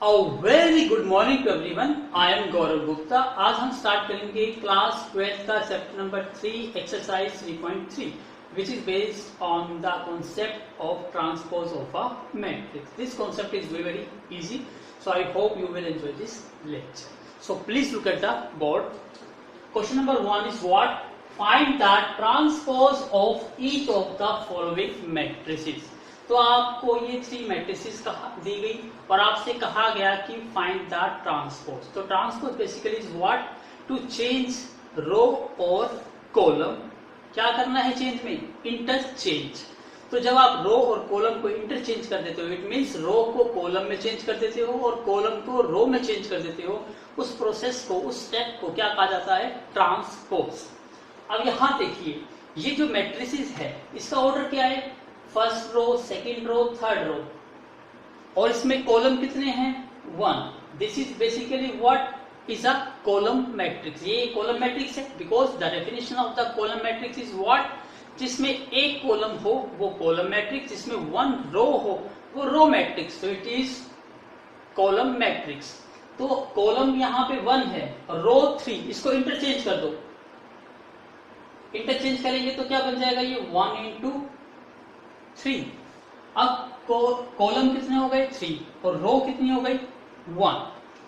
A very good morning to everyone. I am Gaurav Gupta. आज हम start करेंगे class 12th का chapter number 3 exercise 3.3 which is based on the concept of transpose of a matrix. This concept is very easy, so I hope you will enjoy this lecture. So please look at the board. Question number 1 is what? Find the transpose of each of the following matrices. तो आपको ये 3 matrices दी गई और आपसे कहा गया कि find the transpose. तो transpose basically is what? To change row और कॉलम. क्या करना है चेंज में? इंटरचेंज. तो जब आप रो और कॉलम को इंटरचेंज कर देते हो, इट मींस रो को कॉलम में चेंज कर देते हो और कॉलम को रो में चेंज कर देते हो, उस प्रोसेस को, उस स्टेप को क्या कहा जाता है? ट्रांसपोज. अब यहां देखिए, ये जो मैट्रिसेस है इसका ऑर्डर क्या है? First row, second row, third row, और इसमें कॉलम कितने हैं? 1. This is basically what is a column matrix. ये कॉलम मैट्रिक्स है because the definition of the column matrix is what? जिसमें एक कॉलम हो वो कॉलम मैट्रिक्स, जिसमें 1 रो हो वो रो मैट्रिक्स. तो इट इज कॉलम मैट्रिक्स. तो कॉलम यहां पे 1 है, रो 3. इसको इंटरचेंज कर दो. इंटरचेंज करेंगे तो क्या बन जाएगा? ये 1 into 3. अब कॉलम कितने हो गए? 3 और रो कितनी हो गई? 1.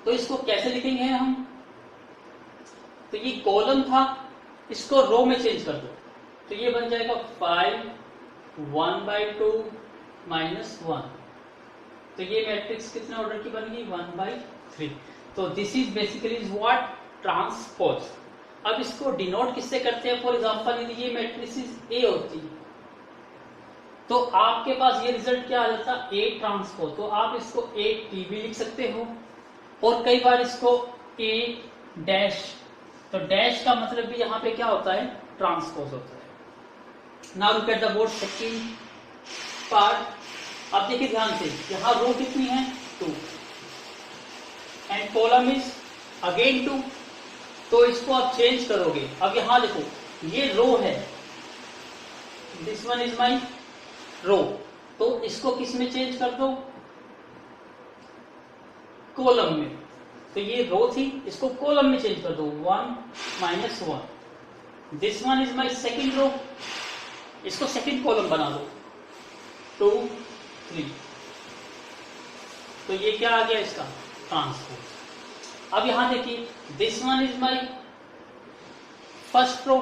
तो इसको कैसे लिखेंगे हम? तो ये कॉलम था, इसको रो में चेंज कर दो तो ये बन जाएगा 5 1/2 -1. तो ये मैट्रिक्स कितने ऑर्डर की बन गई? 1/3. तो this is basically is what? Transpose. अब इसको डिनोट किससे करते हैं? फॉर एग्जांपल यदि ये मैट्रिक्स ए होती तो आपके पास ये रिजल्ट क्या आ जाता? A transpose. तो आप इसको ए टी भी लिख सकते हो और कई बार इसको ए डैश. तो डैश का मतलब भी यहां पे क्या होता है? ट्रांसपोज होता है. Now look at the board second part. अब देखिए ध्यान से, यहां रो कितनी है? 2 एंड कॉलम इज अगेन 2. तो इसको आप चेंज करोगे. अब यहां देखो, ये रो है, दिस वन इज माई रो. तो इसको किस में चेंज कर दो? कॉलम में. तो ये रो थी, इसको कॉलम में चेंज कर दो. 1 -1. This one is my second row, इसको सेकेंड कॉलम बना दो. 2 3. तो ये क्या आ गया इसका? ट्रांसपोज. अब यहां देखिए, this one is my first row,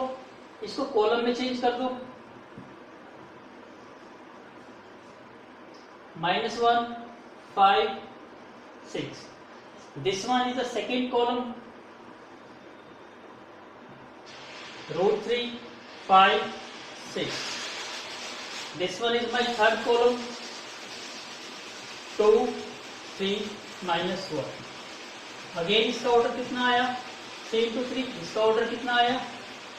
इसको कॉलम में चेंज कर दो. -1 5 6. This one is the second column, row 3 5 6. This one is my third column, 2 3 -1. Again इसका ऑर्डर कितना आया? 3 into 3. इसका ऑर्डर कितना आया?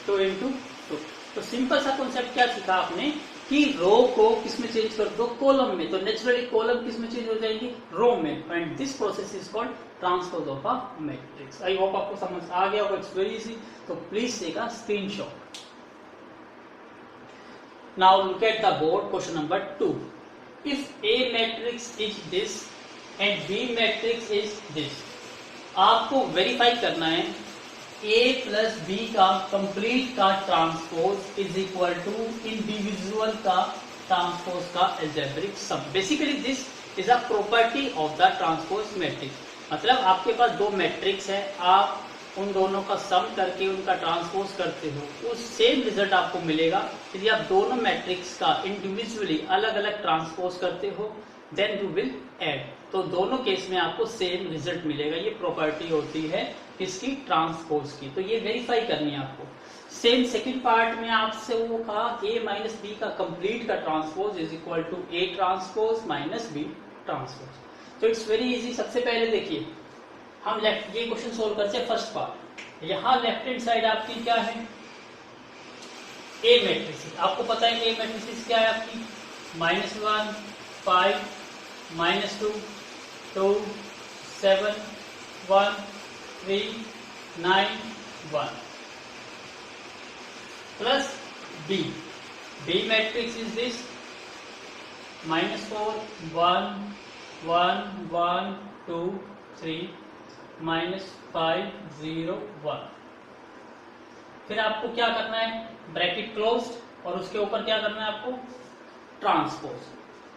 2 into 2. तो सिंपल सा कॉन्सेप्ट क्या सीखा आपने कि रो को किस में चेंज कर दो? कॉलम में. तो नेचुरली कॉलम किस में चेंज हो जाएगी? रो में. And this process is called transpose of a matrix. I hope आपको समझ आ गया होगा. It's very easy. तो please take a screenshot. Now look at the board. Question number 2. If A matrix is this and B matrix is this, आपको verify करना है A plus B का कंप्लीट का transpose is equal to individual का transpose का algebraic sum. Basically this is a property of the transpose matrix. मतलब आपके पास 2 matrix है, आप उन दोनों का सम करके उनका ट्रांसपोज करते हो, उस सेम रिजल्ट आपको मिलेगा. यदि आप दोनों मैट्रिक्स का इंडिविजुअली अलग अलग ट्रांसपोज करते हो देन यू विल ऐड. तो दोनों केस में आपको सेम रिजल्ट मिलेगा. ये प्रॉपर्टी होती है इसकी ट्रांसपोज की. तो ये वेरीफाई करनी है आपको. सेम सेकंड पार्ट में आपसे वो कहा a माइनस बी का कंप्लीट का transpose is equal to a transpose minus b transpose. तो इट्स वेरी इजी. सबसे पहले देखिए, हम लेफ्ट ये क्वेश्चन सोल्व करते हैं. फर्स्ट पार्ट, यहाँ लेफ्ट हैंड साइड आपकी क्या है? a matrix. आपको पता है a मैट्रिक्स क्या है आपकी? -1 5 -2 2 7 1 3 9 1 plus B. B matrix is this -4 1 1 1 2 3 -5 0 1। फिर आपको क्या करना है, ब्रैकेट क्लोज्ड और उसके ऊपर क्या करना है आपको, ट्रांसपोज।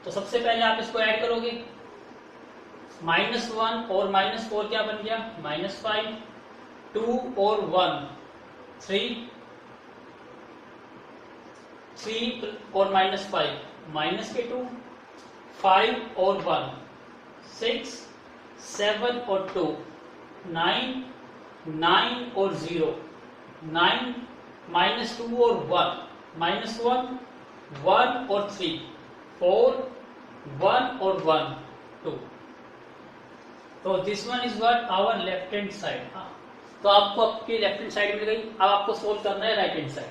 तो सबसे पहले आप इसको ऐड करोगे, -1 और -4 क्या बन गया, -5, 2 और 1 3, 3 और -5 -2, 5 और 1 6, 7 और 2 9, 9 और 0 9, -2 और 1 -1, 1 और 3 4, 1 और 1 2। तो this one is what our left hand side. तो आपको आपकी लेफ्ट हैंड साइड मिल गई। अब आपको सोल्व करना है राइट हैंड साइड।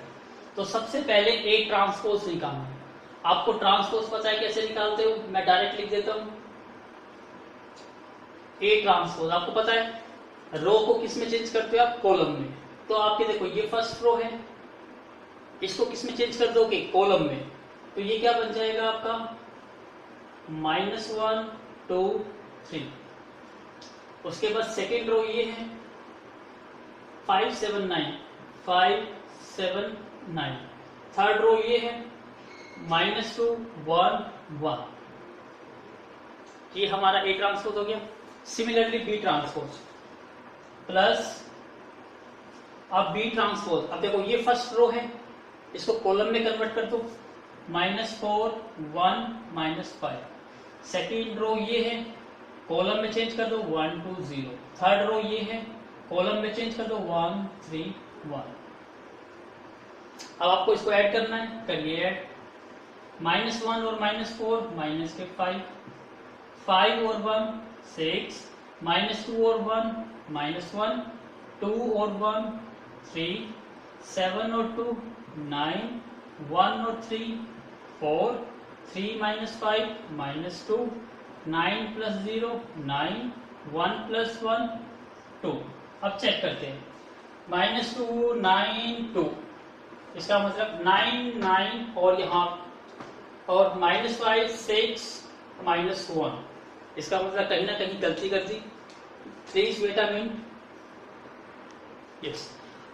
तो सबसे पहले ए ट्रांसपोज निकालना है। आपको ट्रांसपोज पता है कैसे निकालते हो, मैं डायरेक्ट लिख देता हूं। ए ट्रांसपोज आपको पता है, रो को किस में चेंज करते हो आप, कॉलम में। तो आपके देखो ये फर्स्ट रो है, इसको किस में चेंज कर दोगे, कॉलम में। तो ये क्या बन जाएगा आपका, -1 2 3। उसके बाद सेकेंड रो ये है 5 7 9 5 7 9। थर्ड रो ये है -2 1 1। ये हमारा ए ट्रांसपोज हो गया। सिमिलरली बी ट्रांसपोज प्लस, अब बी ट्रांसपोज, अब देखो ये फर्स्ट रो है, इसको कॉलम में कन्वर्ट कर दो, -4 1 -5। सेकेंड रो ये है, कॉलम में चेंज कर दो 1 2 0। थर्ड रो ये है, कॉलम में चेंज कर दो 1 3 1। अब आपको इसको ऐड करना है, करिए ऐड। -1 और -4 -5, 5 और 1 6, -2 और 1 -1, 2 और 1 3, 7 और 2 9, 1 और 3 4, 3 -5 -2, 9 + 0 9, 1 + 1 2। अब चेक करते हैं, -2 9 2, इसका मतलब 9 9 और यहाँ और -5 6 -1, इसका मतलब कहीं ना कहीं गलती कर दी। Please wait a minute. Yes,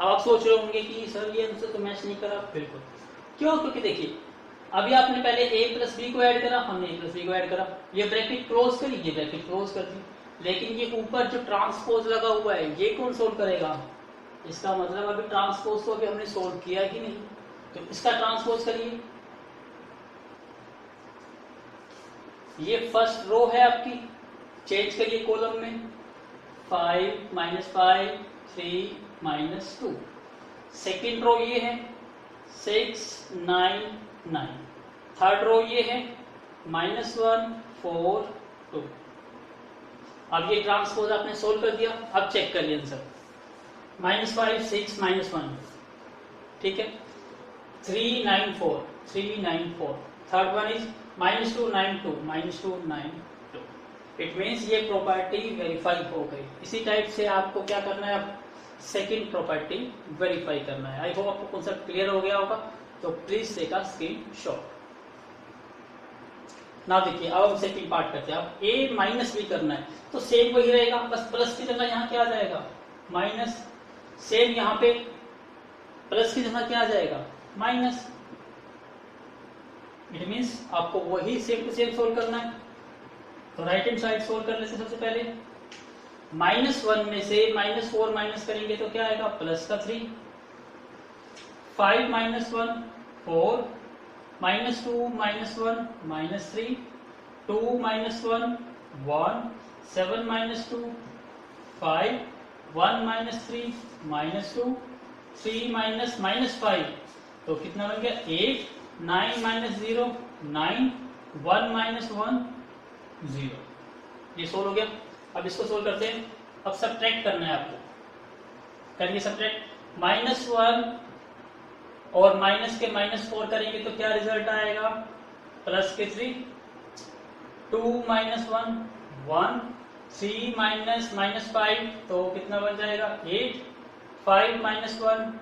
अब आप सोच रहे होंगे कि सर ये आंसर तो मैच नहीं करा। बिल्कुल, क्यों, क्योंकि देखिए अभी आपने पहले a + b को ऐड करा, हमने a + b को ऐड करा, ये ब्रैकेट क्लोज करी, ये ब्रैकेट क्लोज कर दी। लेकिन ये ऊपर जो ट्रांसपोज लगा हुआ है ये कौन सोल्व करेगा, इसका मतलब अभी ट्रांसपोज को अभी हमने सोल्व किया ही नहीं। तो इसका ट्रांसपोज करिए। ये फर्स्ट रो है आपकी, चेंज करिए कॉलम में, 5 -5 3 -2। सेकेंड रो ये है 6 9 9। थर्ड रो ये है -1 4 2। अब ये ट्रांसपोज आपने सोल्व कर दिया। अब चेक करिए आंसर, -5 6 -1, ठीक है, 3 9 4 3 9 4। Third one is -2 9 2 -2 9 2। It means ये प्रॉपर्टी वेरीफाई हो गई। इसी टाइप से आपको क्या करना है, सेकंड प्रॉपर्टी वेरीफाई करना है। आई होप आपको कॉन्सेप्ट क्लियर हो गया होगा। तो प्लीज टेक अ स्क्रीनशॉट। ना देखिए, अब हम सेकंड पार्ट करते हैं। अब a - b करना है तो सेम वही रहेगा, बस प्लस की जगह यहाँ क्या आ जाएगा, माइनस। सेम यहाँ पे प्लस की जगह क्या आ जाएगा, माइनस। इट मीन्स आपको वही सेम टू सेम सोल्व करना है। तो राइट हैंड साइड सोल्व कर लेते सबसे पहले। -1 में से -4 माइनस करेंगे तो क्या आएगा, +3। 5 - 1 4, -2 - 1 -3, 2 - 1 1, 7 - 2 5, 1 - 3 -2, 3 - 5, तो कितना बन गया 8, 9 - 0 9, 1 - 1 0। ये सोल्व हो गया। अब इसको सोल्व करते हैं। अब सब्ट्रैक्ट करना है आपको, करिए सब्ट्रैक्ट। -1 और माइनस के -4 करेंगे तो क्या रिजल्ट आएगा, +3। 2 - 1 1, 3 - -5 तो कितना बन जाएगा 8, 5 - 1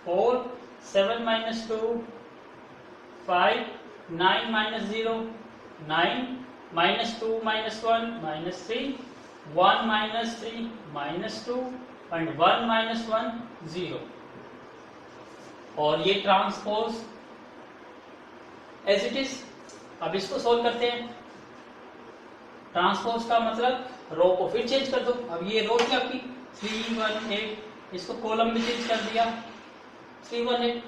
4, 7 - 2 5, 9 - 0 9, -2 - 1 -3, 1 minus 3 minus 2 and 1 minus 1 0, और ये ट्रांसपोज एज इट इज। अब इसको सोल्व करते हैं। ट्रांसपोज का मतलब रो को फिर चेंज कर दो। अब ये रो थी आपकी 3 1 8, इसको कॉलम में चेंज कर दिया 3 1 8,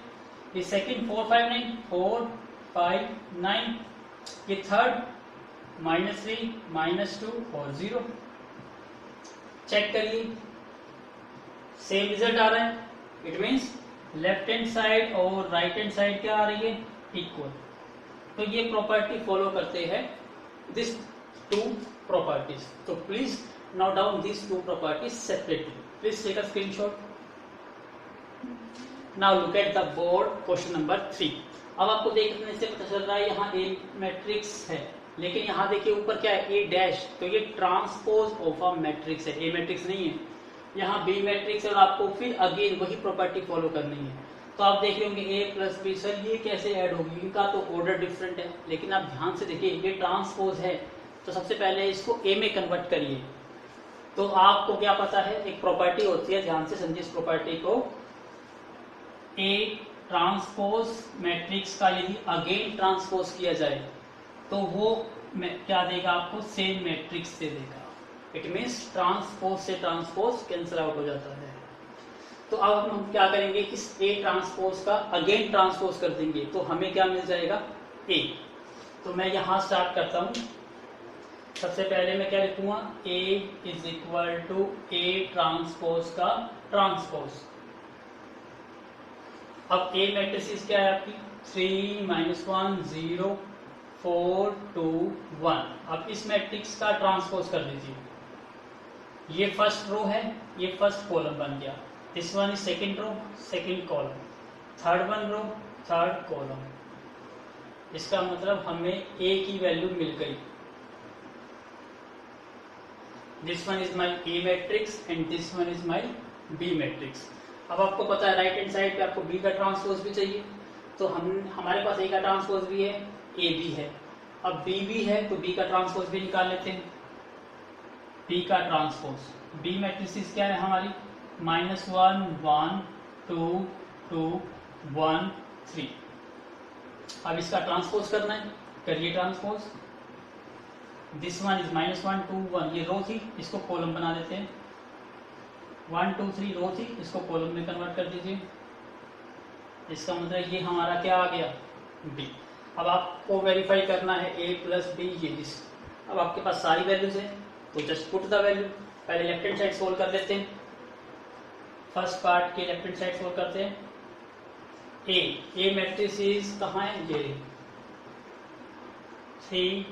ये सेकंड 4 5 9 4 5 9, ये थर्ड -3 -2 और 0। चेक करिए, सेम रिजल्ट आ रहा है। It means left hand side और राइट हैंड साइड क्या आ रही है, इक्वल। तो ये प्रॉपर्टी फॉलो करते हैं दिस टू प्रॉपर्टीज। तो please note down this two properties separately. Please take a screenshot. Now look at the board question number 3। अब आपको देखने से पता चल रहा है यहाँ ए मैट्रिक्स है, लेकिन यहाँ देखिए ऊपर क्या है, ए डैश। तो ये ट्रांसपोज ऑफ अ मैट्रिक्स है, ए मैट्रिक्स नहीं है। यहाँ बी मैट्रिक्स है और आपको फिर अगेन वही प्रॉपर्टी फॉलो करनी है। तो आप देख रहे होंगे ए प्लस बी, सर ये कैसे ऐड होगी, इनका तो ऑर्डर डिफरेंट है। लेकिन आप ध्यान से देखिए, ये ट्रांसपोज है तो सबसे पहले इसको ए में कन्वर्ट करिए। तो आपको क्या पता है, एक प्रॉपर्टी होती है, ध्यान से समझिए इस प्रॉपर्टी को। ए ट्रांसपोज मैट्रिक्स का यदि अगेन ट्रांसपोज किया जाए तो वो क्या देगा आपको, सेम मैट्रिक्स से देगा। इट मीन्स ट्रांसपोज से ट्रांसपोज कैंसिल आउट हो जाता है। तो अब हम क्या करेंगे, इस ए ट्रांसपोज का अगेन ट्रांसपोज कर देंगे तो हमें क्या मिल जाएगा, ए। तो मैं यहां स्टार्ट करता हूं। सबसे पहले मैं क्या लिखूंगा, A is equal to A transpose का ट्रांसपोज। अब ए मैट्रिक्स क्या है आपकी, 3 -1 0 4 2 1। अब इस मैट्रिक्स का ट्रांसपोज कर दीजिए। ये फर्स्ट रो है, ये फर्स्ट कॉलम बन गया। This one is second row, second column. Third one row, third column. इसका मतलब हमें ए की वैल्यू मिल गई। This one is my A matrix and this one is my B matrix. अब आपको पता है राइट हैंड साइड पे आपको बी का ट्रांसपोज भी चाहिए, तो हमारे पास ए का ट्रांसपोज भी है, ए भी है। अब बी भी है तो बी का ट्रांसपोज भी निकाल लेते हैं। बी का ट्रांसपोज, बी मैट्रिक्स क्या है हमारी, -1 1 2 2 1 3। अब इसका ट्रांसपोज करना है, करिए ट्रांसपोज। दिस वन इज -1 2 1, ये रो थी, इसको कॉलम बना देते हैं। 1 2 3 रो थी, इसको कॉलम में कन्वर्ट कर दीजिए। इसका मतलब ये हमारा क्या आ गया, बी। अब आपको वेरीफाई करना है ए प्लस बी, ये दिस। अब आपके पास सारी वैल्यूज है तो जस्ट पुट द वैल्यू। पहले लेफ्ट हैंड साइड सोल्व कर लेते हैं। फर्स्ट पार्ट के लेफ्ट हैंड साइड सोल्व करते हैं। ए मैट्रिक्स कहाँ है, ये 3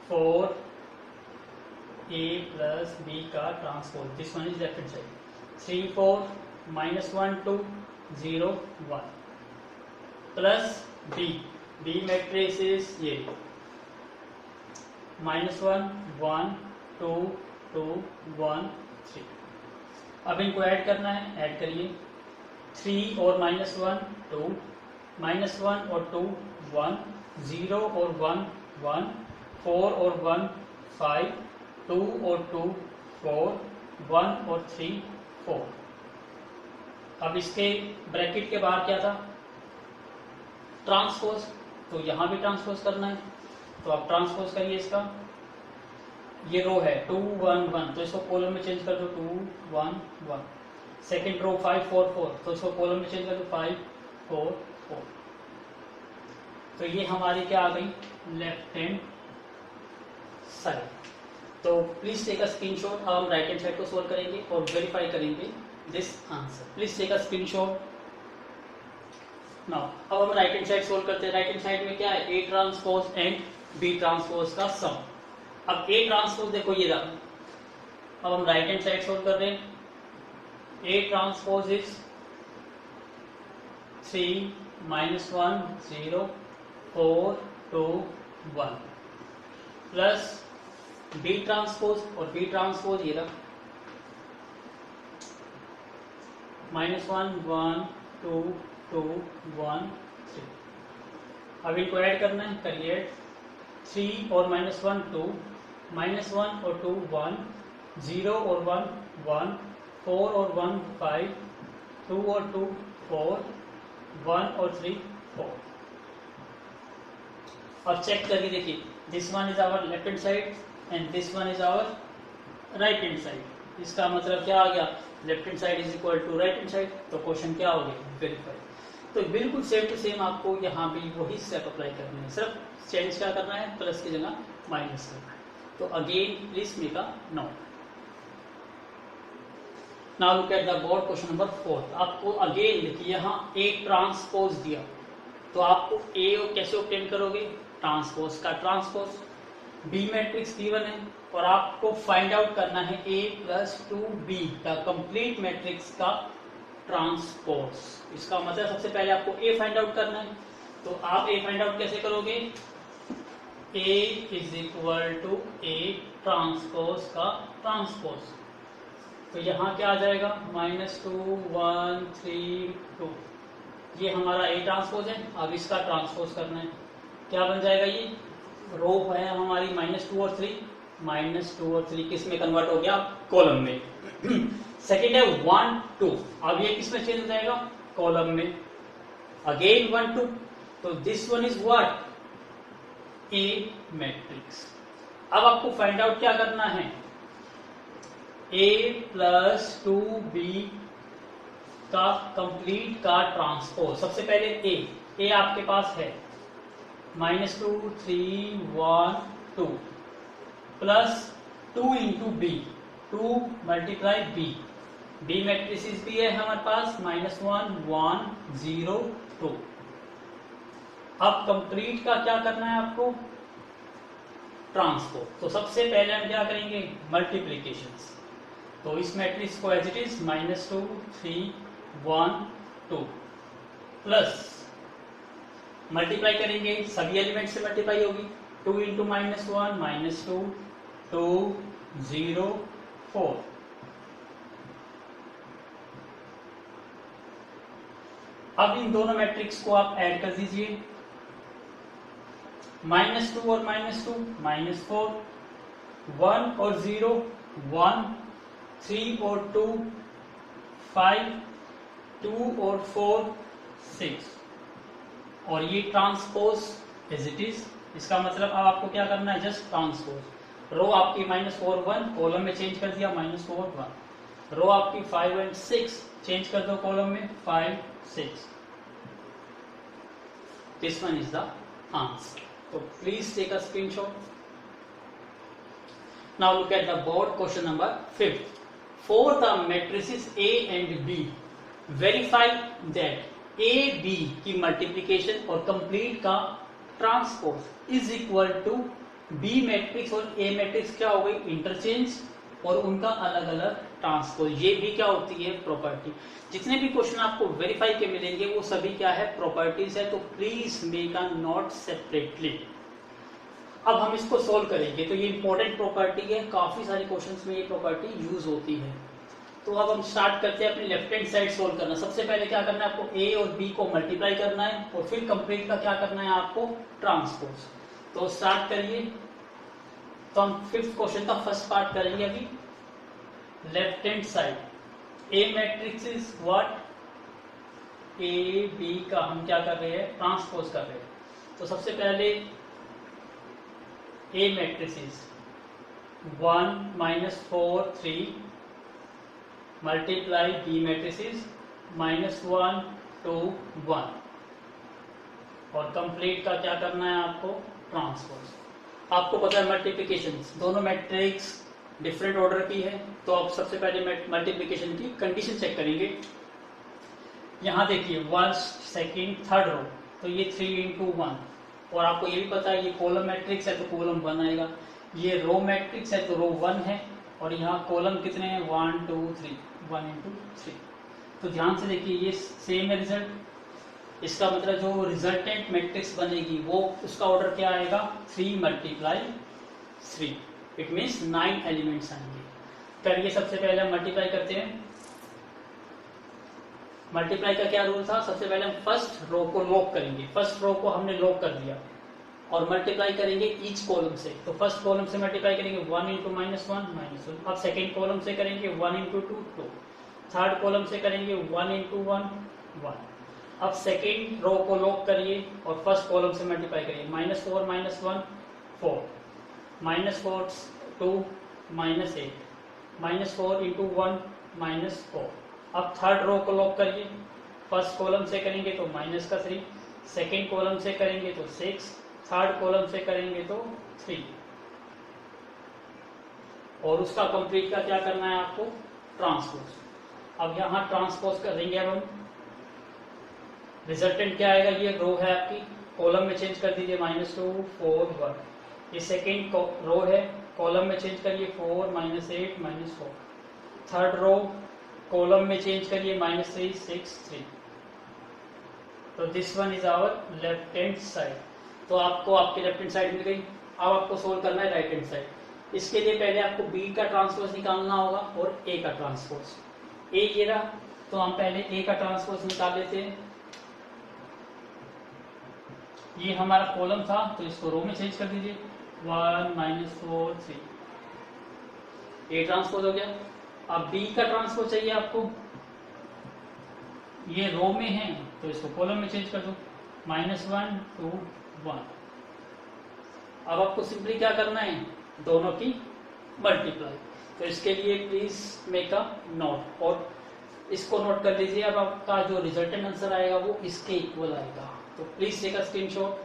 4 ए प्लस बी का ट्रांसपोज। This one is left hand side 3 4 -1 2 0 1 plus B, B matrix is ये -1 1 2 2 1 3। अब इनको ऐड करना है, ऐड करिए। 3 और -1 2, -1 और 2 1, 0 और 1 1, 4 और 1 5, 2 और 2 4, 1 और 3 4। अब इसके ब्रैकेट के बाहर क्या था, ट्रांसपोज। तो यहां भी ट्रांसपोज करना है, तो आप ट्रांसपोज करिए इसका। ये रो है 2 1 1, तो इसको कॉलम में चेंज कर दो 2 1 1। सेकेंड रो 5 4 4, तो इसको कॉलम में चेंज कर दो 5 4 4। तो ये हमारी क्या आ गई, लेफ्ट हैंड साइड। तो प्लीज टेक अ स्क्रीनशॉट। अब हम राइट हैंड साइड को सोल्व करेंगे और वेरीफाई करेंगे this answer. Please take a screenshot now. अब हम राइट हैंड साइड सोल्व करते हैं। राइट हैंड साइड में क्या है, A transpose and B transpose का सम। अब ए ट्रांसपोज देखो ये रहा। अब हम राइट हैंड साइड सोल्व कर रहे हैं। A transpose is 3 -1 0 4 2 1 plus B transpose, और बी ट्रांसपोज ये रहा -1 1 2 2 1 3। अब इनको ऐड करना है, करिए। 3 और -1 2, -1 और 2 1, 0 और 1 1, 4 और 1 5, 2 और 2 4, 1 और 3 4। अब चेक करके देखिए, this one is our left hand side and this one is our right hand side. इसका मतलब क्या आ गया, left hand side is equal to right hand side. तो क्वेश्चन क्या हो गया, वेरीफाई। तो बिल्कुल सेम टू सेम आपको यहाँ भी वही स्टेप अप्लाई करने हैं, सिर्फ चेंज क्या करना है, प्लस की जगह माइनस करना है। तो again please make a note. Now look at the board question number 4। आपको अगेन देखिए यहाँ ए ट्रांसपोज दिया, तो आपको ए कैसे ऑब्टेन करोगे, ट्रांसपोज का ट्रांसपोज। बी मैट्रिक्स गिवन है और आपको फाइंड आउट करना है a प्लस 2b का कंप्लीट मैट्रिक्स का ट्रांसपोज। इसका मतलब सबसे पहले आपको a फाइंड आउट करना है। तो आप a फाइंड आउट कैसे करोगे, a is equal to a transpose का ट्रांसपोज। तो यहाँ क्या आ जाएगा, -2 1 3 2। ये हमारा a ट्रांसपोज है। अब इसका ट्रांसपोज करना है, क्या बन जाएगा, ये रो है हमारी -2 और 3, -2 और 3 किस में कन्वर्ट हो गया, कॉलम में। सेकेंड है 1 2, अब ये किस में चेंज हो जाएगा, कॉलम में। अगेन 1 2, तो this one is what, A matrix. अब आपको फाइंड आउट क्या करना है, a प्लस 2b का कंप्लीट का ट्रांसपोज। सबसे पहले a आपके पास है -2 3 1 2 plus 2 into B, 2 multiply B matrices भी है हमारे पास, -1 1 0 2। अब कंप्लीट का क्या करना है आपको, ट्रांसपोज। तो सबसे पहले हम क्या करेंगे, मल्टीप्लीकेशंस। तो इस मैट्रिक्स को as it is -2 3 1 2 plus multiply करेंगे, सभी एलिमेंट से मल्टीप्लाई होगी, 2 इंटू -1 -2 2 0 4। अब इन दोनों मैट्रिक्स को आप ऐड कर दीजिए, -2 और -2 -4, 1 और 0 1, 3 और 2 5, 2 और 4 6। और ये ट्रांसपोज एज इट इज। इसका मतलब अब आपको क्या करना है, जस्ट ट्रांसपोज। रो आपकी -4 1 कॉलम में चेंज कर दिया, -4 1। रो आपकी 5 एंड 6 चेंज कर दो कॉलम में, 5 6। This one is the answer. तो please take a screenshot. Now look at the board question number 5। For the matrices A and B, verify that A B की multiplication और complete का transpose is equal to B matrix और A matrix क्या हो गई, interchange, और उनका अलग अलग ट्रांसपोज। ये भी क्या होती है, प्रॉपर्टी। जितने भी क्वेश्चन आपको वेरीफाई के मिलेंगे वो सभी क्या है, प्रॉपर्टीज है। तो please make a note separately. अब हम इसको सोल्व करेंगे। तो ये इंपॉर्टेंट प्रॉपर्टी है, काफी सारे क्वेश्चंस में ये प्रॉपर्टी यूज होती है। तो अब हम स्टार्ट करते हैं अपनी लेफ्ट हैंड साइड सोल्व करना। सबसे पहले क्या करना है आपको, ए और बी को मल्टीप्लाई करना है और फिर कंप्लीट का क्या करना है आपको, ट्रांसपोज। तो स्टार्ट करिए। तो हम 5th क्वेश्चन का फर्स्ट पार्ट करेंगे अभी। Left hand side A matrix is what, A B का हम क्या कर रहे हैं, ट्रांसपोज कर रहे हैं। तो सबसे पहले A matrix is 1 -4 3 multiply B matrices -1 2 1 और कंप्लीट का क्या करना है आपको, ट्रांसपोज। आपको पता है मल्टीप्लिकेशन, दोनों मैट्रिक्स डिफरेंट ऑर्डर की है। तो आप सबसे पहले मल्टीप्लिकेशन की कंडीशन चेक करेंगे। यहाँ देखिए 1 2nd 3rd रो, तो ये 3 इंटू 1। और आपको ये भी पता है ये कॉलम मैट्रिक्स है तो कॉलम 1 आएगा, ये रो मैट्रिक्स है तो रो 1 है, और यहाँ कॉलम कितने हैं, 1 2 3, 1 इंटू 3। तो ध्यान से देखिए ये सेम है रिजल्ट। इसका मतलब जो रिजल्टेंट मैट्रिक्स बनेगी वो उसका ऑर्डर क्या आएगा, 3 मल्टीप्लाई 3। इट मीन्स 9 एलिमेंट्स आएंगे। करिए, सबसे पहले हम मल्टीप्लाई करते हैं। मल्टीप्लाई का क्या रूल था, सबसे पहले हम फर्स्ट रो को लॉक करेंगे। फर्स्ट रो को हमने लॉक कर दिया, और मल्टीप्लाई करेंगे ईच कॉलम से। तो फर्स्ट कॉलम से मल्टीप्लाई करेंगे 1 इंटू -1 -1। अब सेकेंड कॉलम से करेंगे 1 इंटू 2 2। थर्ड कॉलम से करेंगे 1 इंटू 1 1। अब सेकेंड रो को लॉक करिए और फर्स्ट कॉलम से मल्टीप्लाई करिए -4 -1 4 -4 2 -8 -4 इंटू 1 -4। अब थर्ड रो को लॉक करिए, फर्स्ट कॉलम से करेंगे तो -3, सेकेंड कॉलम से करेंगे तो 6, थर्ड कॉलम से करेंगे तो 3। और उसका कंप्लीट का क्या करना है आपको, ट्रांसपोज। अब यहाँ ट्रांसपोज करेंगे अब हम, रिजल्टेंट क्या आएगा, ये रो है आपकी, कॉलम में चेंज कर दीजिए -2 4 1। ये सेकेंड रो है, कॉलम में चेंज करिए 4 -8 -4। थर्ड रो कॉलम में चेंज करिए -3 6 3। तो this one is our left hand side. तो आपको आपकी लेफ्ट हैंड साइड मिल गई। अब आपको सोल्व करना है राइट हैंड साइड। इसके लिए पहले आपको बी का ट्रांसपोज निकालना होगा और ए का ट्रांसपोज। ए ये रहा, तो हम पहले ए का ट्रांसपोज निकाल लेते हैं। ये हमारा कॉलम था तो इसको रो में चेंज कर दीजिए 1 -4 3। ए ट्रांसपोज हो गया। अब बी का ट्रांसपोज चाहिए आपको, ये रो में है तो इसको कॉलम में चेंज कर दो -1 2 1। अब आपको सिंपली क्या करना है, दोनों की मल्टीप्लाई। तो इसके लिए प्लीज मेक अ नोट और इसको नोट कर लीजिए। अब आपका जो रिजल्टेंट आंसर आएगा वो इसके इक्वल आएगा। तो प्लीज टेक अ स्क्रीनशॉट।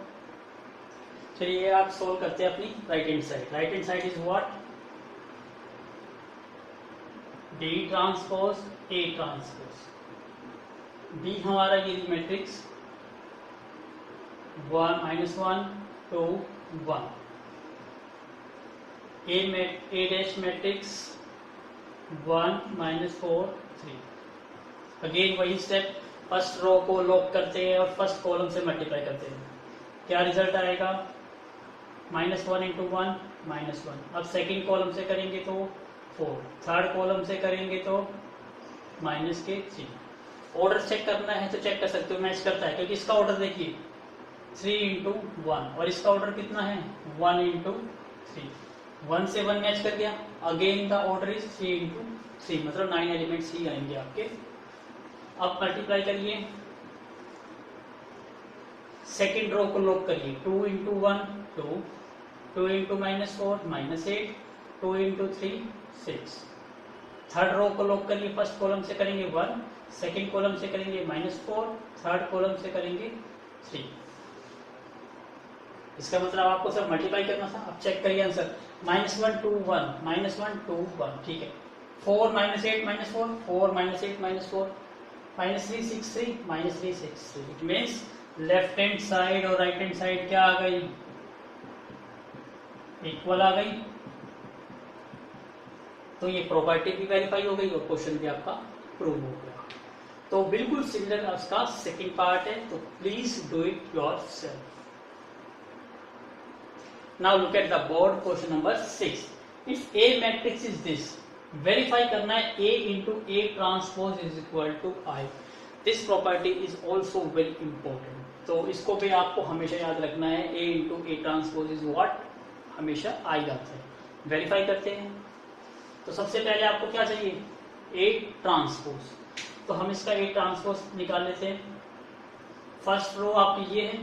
चलिए आप सोल्व करते हैं अपनी right hand side. Right hand side is what, D transpose A transpose. B हमारा ये matrix 1 -1 2 1। A dash matrix 1 -4 3। Again वही स्टेप, फर्स्ट रो को लॉक करते हैं और फर्स्ट कॉलम से मल्टीप्लाई करते हैं। क्या रिजल्ट आएगा, -1 इंटू 1 -1। अब सेकेंड कॉलम से करेंगे तो 4, थर्ड कॉलम से करेंगे तो -3। ऑर्डर चेक करना है तो चेक कर सकते हो, मैच करता है, क्योंकि इसका ऑर्डर देखिए 3 इंटू 1 और इसका ऑर्डर कितना है 1 इंटू 3। 1 से 1 मैच कर गया। Again the order is 3 into 3, मतलब 9 एलिमेंट्स ही आएंगे आपके। अब मल्टीप्लाई करिए, सेकेंड रो को लॉक करिए 2 into 1 2, 2 into -4 -8, 2 into 3 6। Third row को लॉक करिए, फर्स्ट कॉलम से करेंगे 1, सेकेंड कॉलम से करेंगे -4, थर्ड कॉलम से करेंगे 3। इसका मतलब आपको सब मल्टीप्लाई करना था। अब चेक करिए आंसर, -1 2 1 -1 2 1, ठीक है। 4 -8 -4 4 -8 -4 -3 6 3 -3 6 3। It means left hand side और राइट हैंड साइड क्या आ गई, इक्वल आ गई। तो ये प्रॉपर्टी भी वेरीफाई हो गई और क्वेश्चन भी आपका प्रूव हो गया। तो बिल्कुल सिमिलर उसका सेकंड पार्ट है, तो please do it yourself. Now look at the board, question number 6। If A matrix is this, verify करना है A into A transpose is equal to I। This property is also very important. तो इसको भी आपको हमेशा याद रखना है, A into A transpose is what, हमेशा I आता है। वेरीफाई करते हैं। तो सबसे पहले आपको क्या चाहिए, A ट्रांसपोज। तो हम इसका A ट्रांसपोज निकाल लेते हैं। फर्स्ट रो आपकी ये है,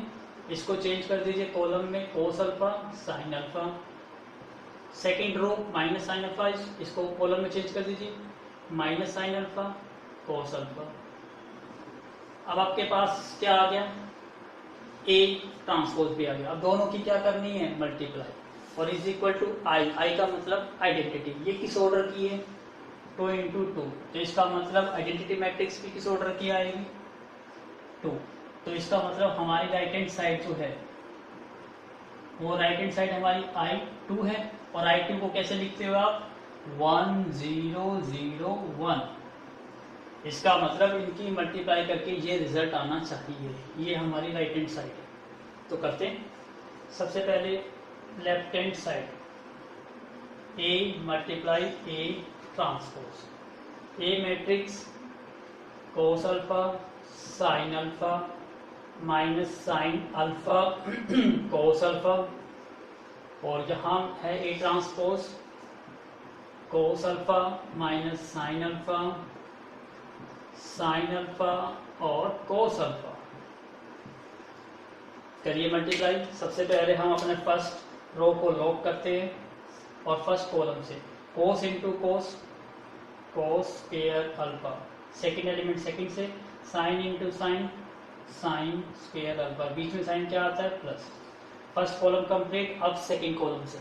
इसको चेंज कर दीजिए कॉलम में cos alpha sine alpha. Second row minus sine alpha, इसको कॉलम में चेंज कर दीजिए minus sine alpha cos alpha. अब आपके पास क्या आ गया, ए ट्रांसपोज भी आ गया। अब दोनों की क्या करनी है, मल्टीप्लाई, और इज इक्वल टू आई। आई का मतलब आइडेंटिटी। ये किस ऑर्डर की है, 2 इंटू 2। तो इसका मतलब आइडेंटिटी मैट्रिक्स भी किस ऑर्डर की आएगी, 2। तो इसका मतलब हमारी राइट हैंड साइड जो है वो राइट हैंड साइड हमारी I2 है। और I2 को कैसे लिखते हो आप, 1 0 0 1। इसका मतलब इनकी मल्टीप्लाई करके ये रिजल्ट आना चाहिए। ये हमारी राइट हैंड साइड है। तो करते हैं, सबसे पहले left hand side A multiply A transpose. A matrix cos alpha sine alpha minus sine alpha cos alpha, और यहाँ है A transpose cos alpha minus sine alpha और कोस अल्फा। करिए मल्टीप्लाई। सबसे पहले हम अपने फर्स्ट रो को लॉक करते हैं और फर्स्ट कॉलम से cos into cos, cos square alpha, second element second से sine into sine, sine square alpha, बीच में साइन क्या आता है प्लस। First column complete. अब सेकेंड कॉलम से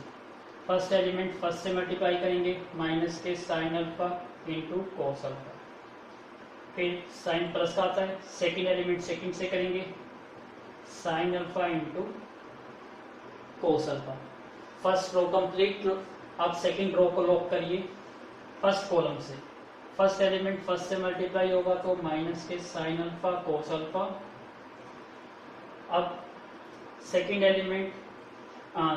फर्स्ट एलिमेंट फर्स्ट से मल्टीप्लाई करेंगे, माइनस के sine alpha into cos alpha, फिर साइन प्लस का आता है, सेकेंड एलिमेंट सेकेंड से करेंगे, sine alpha into cos alpha. First row complete. अब सेकेंड रो को लॉक करिए फर्स्ट कॉलम से, फर्स्ट एलिमेंट फर्स्ट से मल्टीप्लाई होगा तो माइनस के साइन अल्फा कोस अल्फा। अब सेकेंड एलिमेंट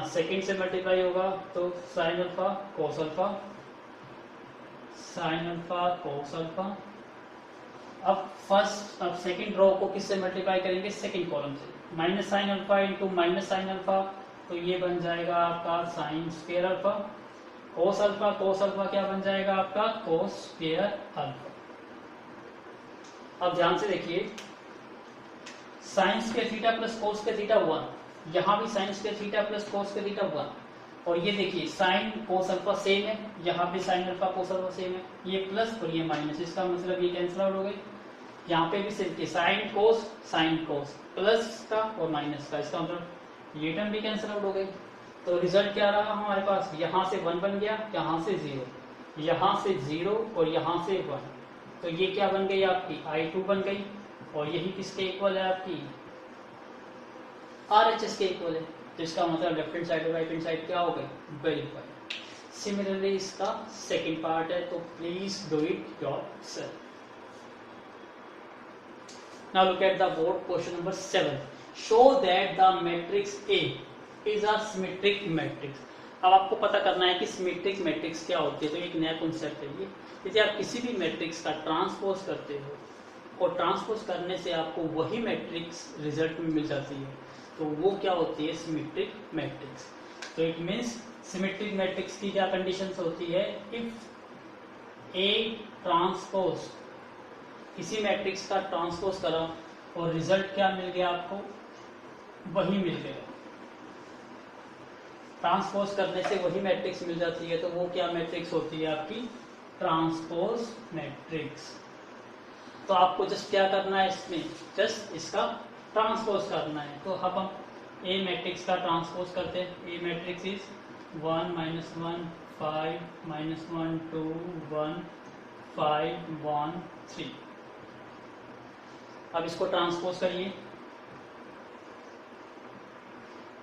सेकेंड से मल्टीप्लाई होगा तो sign alpha cos alpha, sine alpha cos alpha. अब सेकेंड रो को किससे मल्टीप्लाई करेंगे, सेकेंड कॉलम से, minus sine alpha into minus sine alpha, तो ये बन जाएगा आपका sign square alpha. Cos alpha क्या बन जाएगा आपका कोस स्क्वायर अल्फा। अब ध्यान से देखिए, sine square theta plus cos square theta 1, यहाँ भी sine square theta plus cos square theta 1, और ये देखिए साइन कोस अल्फा सेम है, यहाँ पे sign alpha cos alpha same है, ये प्लस और ये माइनस, इसका मतलब ये कैंसिल आउट हो गई। यहाँ पे भी सिर्फ साइन कोस प्लस का और माइनस का, इसका मतलब ये टर्म भी कैंसिल आउट हो गई। तो रिजल्ट क्या रहा हमारे पास, यहाँ से 1 बन गया, यहाँ से 0, यहाँ से 0 और यहाँ से 1, तो ये क्या बन गई आपकी I2 बन गई, और यही किसके इक्वल है आपकी RHS के इक्वल है। तो इसका मतलब लेफ्ट हैंड साइड और राइट हैंड साइड क्या हो गई, वेरीफाई। सिमिलरली इसका सेकेंड पार्ट है, तो please do it yourself. Now look at the board question number 7. Show that the matrix A is a symmetric matrix. अब आपको पता करना है कि सिमेट्रिक मैट्रिक्स क्या होती है, तो एक नया कॉन्सेप्ट है ये। यदि आप किसी भी मैट्रिक्स का ट्रांसपोज करते हो और ट्रांसपोज करने से आपको वही मैट्रिक्स रिजल्ट में मिल जाती है, तो वो क्या होती है, सिमेट्रिक मैट्रिक्स। तो इट मीन्स सिमेट्रिक मैट्रिक्स की क्या कंडीशंस होती है, इफ ए ट्रांसपोज, किसी मैट्रिक्स का ट्रांसपोज करा और रिजल्ट क्या मिल गया आपको, वही मिल गया। ट्रांसपोज करने से वही मैट्रिक्स मिल जाती है, तो वो क्या मैट्रिक्स होती है आपकी, ट्रांसपोज मैट्रिक्स। तो आपको जस्ट क्या करना है, इसमें जस्ट इसका ट्रांसपोज करना है। तो अब हम ए मैट्रिक्स का ट्रांसपोज करते हैं। A matrix is 1 -1 5 -1 2 1 5 1 3। अब इसको ट्रांसपोज करिए,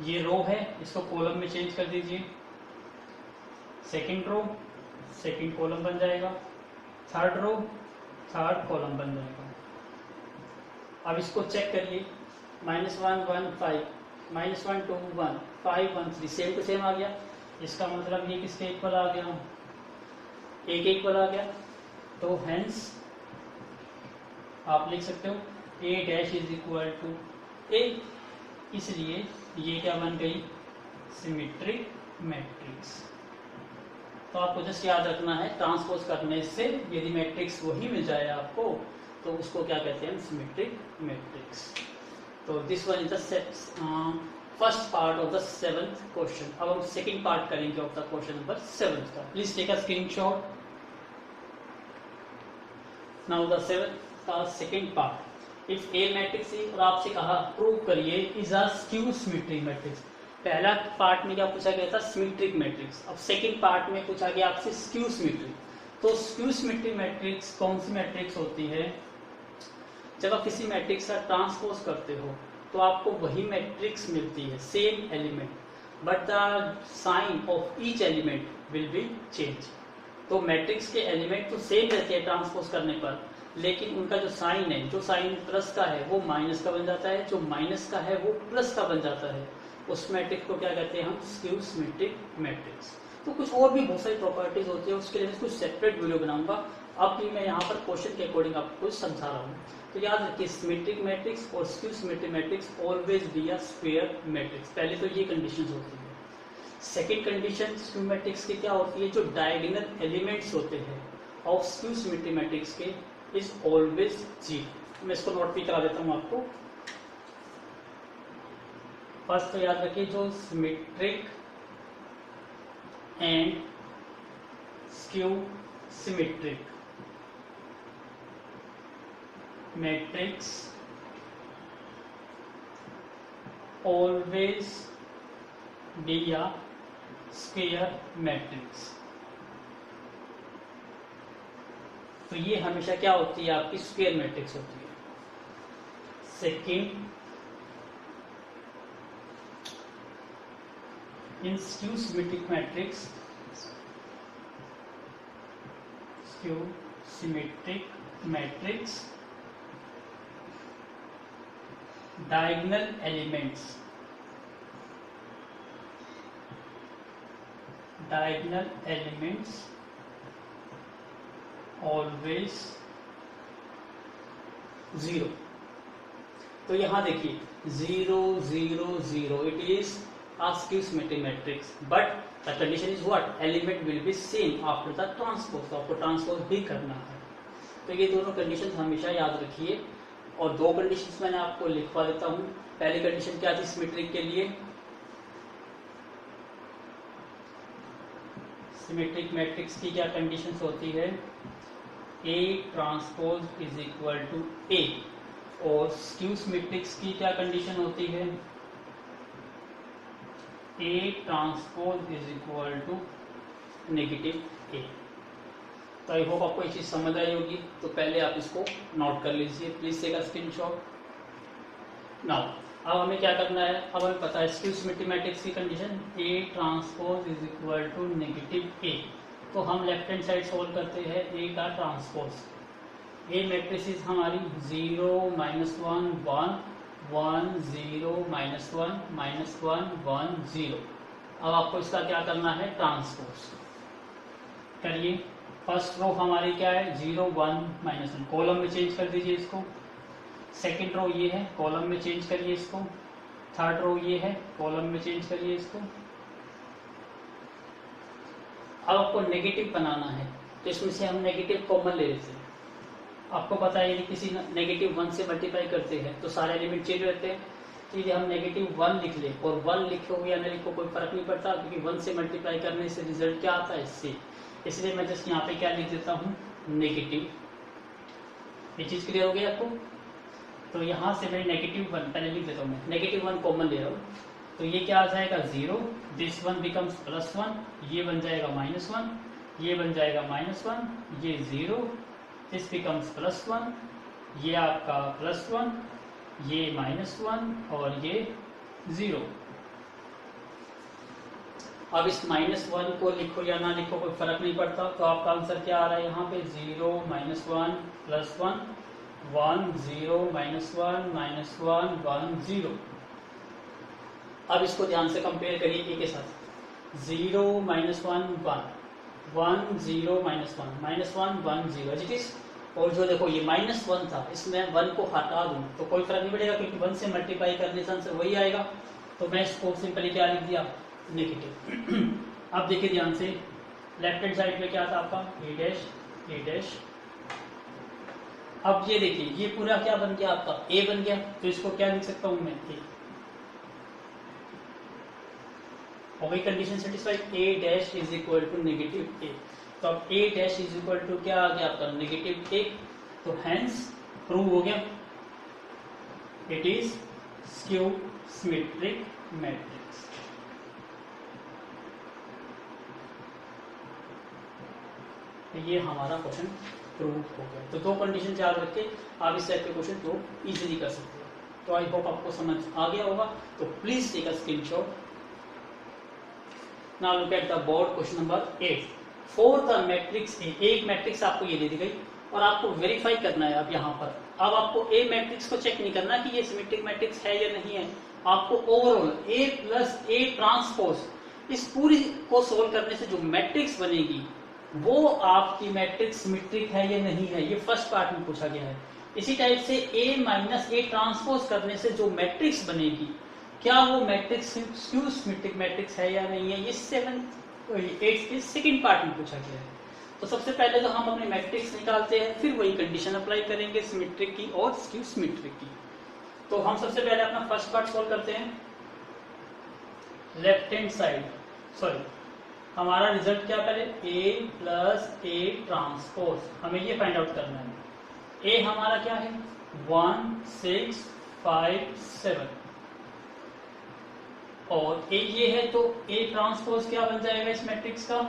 ये रो है, इसको कॉलम में चेंज कर दीजिए, सेकंड रो सेकंड कॉलम बन जाएगा, थर्ड रो थर्ड कॉलम बन जाएगा। अब इसको चेक करिए, -1 1 5 -1 2 1 5 1 3, सेम टू सेम आ गया। इसका मतलब ये किसके इक्वल आ गया, ए के इक्वल आ गया। तो हेंस आप लिख सकते हो A dash is equal to A, इसलिए ये क्या बन गई, सिमेट्रिक मैट्रिक्स। तो आपको जस्ट याद रखना है, ट्रांसपोज करने से यदि मैट्रिक्स वही मिल जाए आपको, तो उसको क्या कहते हैं, सिमेट्रिक मैट्रिक्स। तो this one is the first part of the 7th question. अब हम सेकंड पार्ट करेंगे ऑफ द क्वेश्चन नंबर 7 का। Please take a screenshot. Now the 7th का second part, if A matrix और आपसे कहा प्रूव करिए is a skew symmetric matrix. पहला पार्ट में क्या पूछा गया था, सिमेट्रिक मैट्रिक्स। अब सेकंड पार्ट में पूछा गया आपसे स्क्यू सिमेट्रिक। तो स्क्यू सिमेट्रिक मैट्रिक्स कौन सी मैट्रिक्स होती है, जब आप किसी मैट्रिक्स का ट्रांसपोज करते हो तो आपको वही मैट्रिक्स मिलती है, same element, but the sign of each element will be change. तो मैट्रिक्स के एलिमेंट तो सेम रहते हैं ट्रांसपोज करने पर, लेकिन उनका जो साइन है, जो साइन प्लस का है वो माइनस का बन जाता है, जो माइनस का है वो प्लस का बन जाता है। उस मैट्रिक्स को क्या कहते हैं हम, स्क्यू सिमेट्रिक मैट्रिक्स। तो कुछ और भी बहुत सारी प्रॉपर्टीज होती है, उसके लिए मैं कुछ सेपरेट वीडियो बनाऊंगा। अब भी मैं यहाँ पर क्वेश्चन के अकॉर्डिंग आपको समझा रहा हूँ। तो याद रखिए सिमेट्रिक मैट्रिक्स और skew symmetric matrix always be a square matrix. पहले तो ये कंडीशंस होती है। सेकंड कंडीशन स्क्यू मैट्रिक्स की क्या होती है, जो डायगोनल एलिमेंट्स होते हैं ऑफ स्क्यू सिमेट्रिक मैट्रिक्स के इज ऑलवेज जीरो। मैं इसको नोट भी करा देता हूँ आपको। फर्स्ट तो याद रखिए जो symmetric and skew symmetric matrix always be a square matrix. तो ये हमेशा क्या होती है, आपकी स्क्वायर मैट्रिक्स होती है। Second, in skew symmetric matrix, skew symmetric matrix diagonal elements, diagonal elements always zero। तो यहां देखिए 0 0 0 it is a skew symmetric matrix but the condition is what, element will be same after the transpose। तो आपको transpose भी करना है। तो ये दोनों कंडीशन हमेशा याद रखिए। और दो कंडीशंस मैंने आपको लिखवा देता हूं। पहली कंडीशन क्या थी सिमेट्रिक के लिए, सिमेट्रिक मैट्रिक्स की क्या कंडीशंस होती है, A transpose is equal to A। और स्क्यू सिमेट्रिक्स की क्या कंडीशन होती है, A transpose is equal to negative A। तो आई होप आपको ये चीज समझ आई होगी। तो पहले आप इसको नोट कर लीजिए, please take a screenshot. Now अब हमें क्या करना है, अब हमें पता है स्क्यू सिमेट्रिक मैट्रिक्स की condition A transpose is equal to negative A। तो हम लेफ्ट हैंड साइड सोल्व करते हैं A का ट्रांसपोज। A मैट्रिसेस हमारी 0 -1 1 1 0 -1 -1 1 0। अब आपको इसका क्या करना है, ट्रांसपोज करिए। फर्स्ट रो हमारी क्या है, 0 1 -1, कॉलम में चेंज कर दीजिए इसको। सेकेंड रो ये है, कॉलम में चेंज करिए इसको। थर्ड रो ये है, कॉलम में चेंज करिए इसको। अब आपको नेगेटिव बनाना है, तो इसमें से हम नेगेटिव कॉमन ले लेते हैं। आपको पता है यदि किसी नेगेटिव 1 से मल्टीप्लाई करते हैं तो सारे एलिमेंट चेंज रहते हैं। तो यदि हम नेगेटिव 1 लिख ले और 1 लिखो या न लिखो कोई फर्क नहीं पड़ता, क्योंकि 1 से मल्टीप्लाई करने से रिजल्ट क्या आता है, C। इसलिए मैं जस्ट यहाँ पे क्या लिख देता हूँ, नेगेटिव। ये चीज क्लियर हो गई आपको। तो यहाँ से मैं नेगेटिव 1 पहले लिख देता हूँ, मैं नेगेटिव 1 कॉमन ले रहा हूँ। तो ये क्या आ जाएगा 0, दिस 1 बिकम्स +1, ये बन जाएगा -1, ये बन जाएगा -1, ये 0, दिस बिकम्स +1, ये आपका +1, ये -1 और ये 0। अब इस -1 को लिखो या ना लिखो कोई फर्क नहीं पड़ता। तो आपका आंसर क्या आ रहा है यहाँ पे, 0 -1 +1 1 0 -1 -1 1 0। अब इसको ध्यान से कंपेयर करिए ए के साथ। 0 -1 1 1 0 -1 1 0 इट इज। और जो देखो ये -1 था, इसमें 1 को हटा दूं तो कोई फर्क नहीं पड़ेगा, क्योंकि 1 से मल्टीप्लाई करने से आंसर वही आएगा। तो मैं इसको सिंपली क्या लिख दिया, नेगेटिव। अब देखिए ध्यान से, लेफ्ट हैंड साइड में क्या था आपका, A'। अब ये देखिए ये पूरा क्या बन गया आपका, A बन गया। तो इसको क्या लिख सकता हूं मैं, A। हो गई condition satisfied, A' is equal to negative A। तो अब A' इज इक्वल टू क्या आ गया आपका, नेगेटिव A। तो हैंस प्रूव हो गया, it is skew symmetric matrix. ये हमारा क्वेश्चन प्रूव हो गया। तो दो कंडीशन याद रख के आप इस टाइप के क्वेश्चन प्रूव इजीली कर सकते हो। तो आई होप आपको समझ आ गया होगा। तो please take a screenshot. Now look at the board question number 8 for the matrix A. एक मैट्रिक्स आपको ये दे दी गई और आपको वेरीफाई करना है। अब यहाँ पर अब आपको ए मैट्रिक्स को चेक नहीं करना कि ये सिमेट्रिक मैट्रिक्स है या नहीं है। आपको overall A plus A transpose इस पूरी को सोल्व करने से जो मैट्रिक्स बनेगी वो आपकी मैट्रिक्स सिमेट्रिक है या नहीं है, ये फर्स्ट पार्ट में पूछा गया है। इसी टाइप से A माइनस A ट्रांसपोज करने से जो मैट्रिक्स बनेगी, क्या वो मैट्रिक्स स्क्यू सिमेट्रिक मैट्रिक्स है या नहीं है, ये 8th के सेकंड पार्ट में पूछा गया है। तो सबसे पहले तो हम अपने मैट्रिक्स निकालते हैं, फिर वही कंडीशन अप्लाई करेंगे सिमेट्रिक की और स्क्यू सिमेट्रिक की। तो हम सबसे पहले अपना फर्स्ट पार्ट सॉल्व करते हैं। लेफ्ट हैंड साइड, सॉरी, हमारा रिजल्ट क्या पहले A प्लस A ट्रांसपोज, हमें ये फाइंड आउट करना है। A हमारा क्या है 1 6 5 7 और A ये है, तो A ट्रांसपोज क्या बन जाएगा इस मैट्रिक्स का,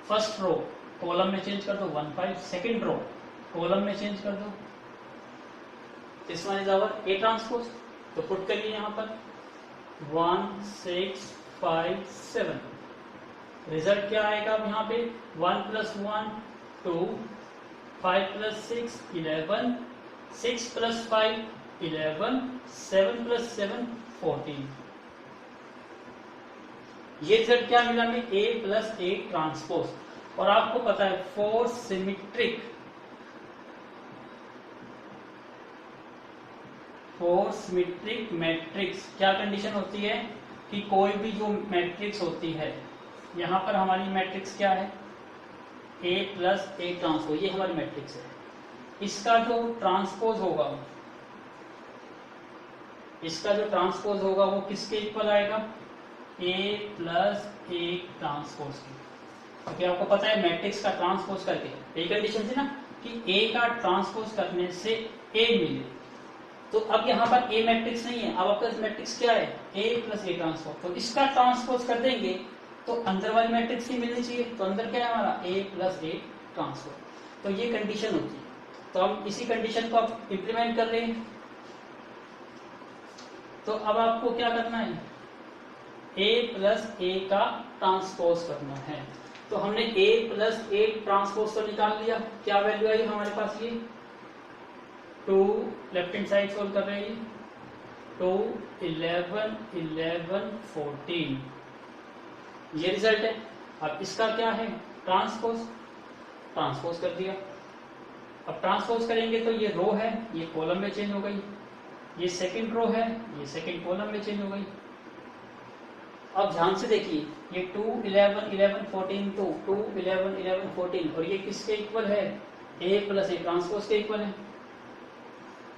फर्स्ट रो कॉलम में चेंज कर दो 1 5, सेकेंड रो कॉलम में चेंज कर दो, this one is our A transpose. तो पुट करिए यहाँ पर 1 6 5 7, रिजल्ट क्या आएगा अब यहाँ पे 1 प्लस 1 2, 5 प्लस 6 11, 6 प्लस 5 11, 7 प्लस 7 14। ये रिजल्ट क्या मिला हमें A प्लस A ट्रांसपोज। और आपको पता है फॉर सिमेट्रिक मैट्रिक्स क्या कंडीशन होती है कि कोई भी जो मैट्रिक्स होती है, यहां पर हमारी मैट्रिक्स क्या है A प्लस A ट्रांसपोज, ये हमारी मैट्रिक्स है। इसका जो ट्रांसपोज होगा वो किसके इक्वल आएगा, A प्लस A ट्रांसपोज की। क्योंकि आपको पता है मैट्रिक्स का ट्रांसपोज करके, यही कंडीशन थी ना कि A का ट्रांसपोज करने से A मिले। तो अब यहाँ पर A मैट्रिक्स नहीं है, अब आपका मैट्रिक्स क्या है A प्लस A ट्रांसपोज, तो इसका ट्रांसपोज कर देंगे तो अंदर वाली मैट्रिक्स ही मिलनी चाहिए। तो अंदर क्या है हमारा A प्लस A ट्रांसपोज, तो ये कंडीशन होती है। तो हम इसी कंडीशन को अब इंप्लीमेंट कर रहे हैं। तो अब आपको क्या करना है, A प्लस A का ट्रांसपोज करना है। तो हमने A प्लस A ट्रांसपोज तो निकाल लिया, क्या वैल्यू आई हमारे पास, ये 2, लेफ्ट हैंड साइड सोल्व कर रहे हैं 2 11 11 14, ये रिजल्ट है। अब इसका क्या है ट्रांसपोज कर दिया। अब ट्रांसपोज करेंगे तो ये रो है, ये कॉलम में चेंज हो गई, ये सेकंड रो है, ये सेकंड कॉलम में चेंज हो गई। अब ध्यान से देखिए, ये 2 11 11 14 तो 2 11 11 14 और ये किसके इक्वल है, A प्लस A ट्रांसपोज के इक्वल है,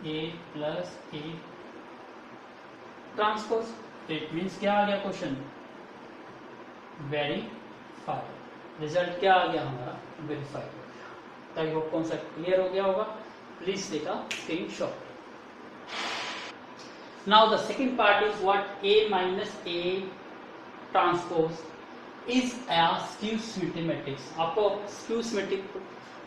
A plus A transpose. It means क्या आ गया क्वेश्चन, वेरीफाइड। रिजल्ट क्या आ गया हमारा, verified. I hope concept clear हो गया होगा। Please take a screenshot. Now the second part is what A minus A transpose is a skew symmetric matrix. आपको स्क्यू सिमेट्रिक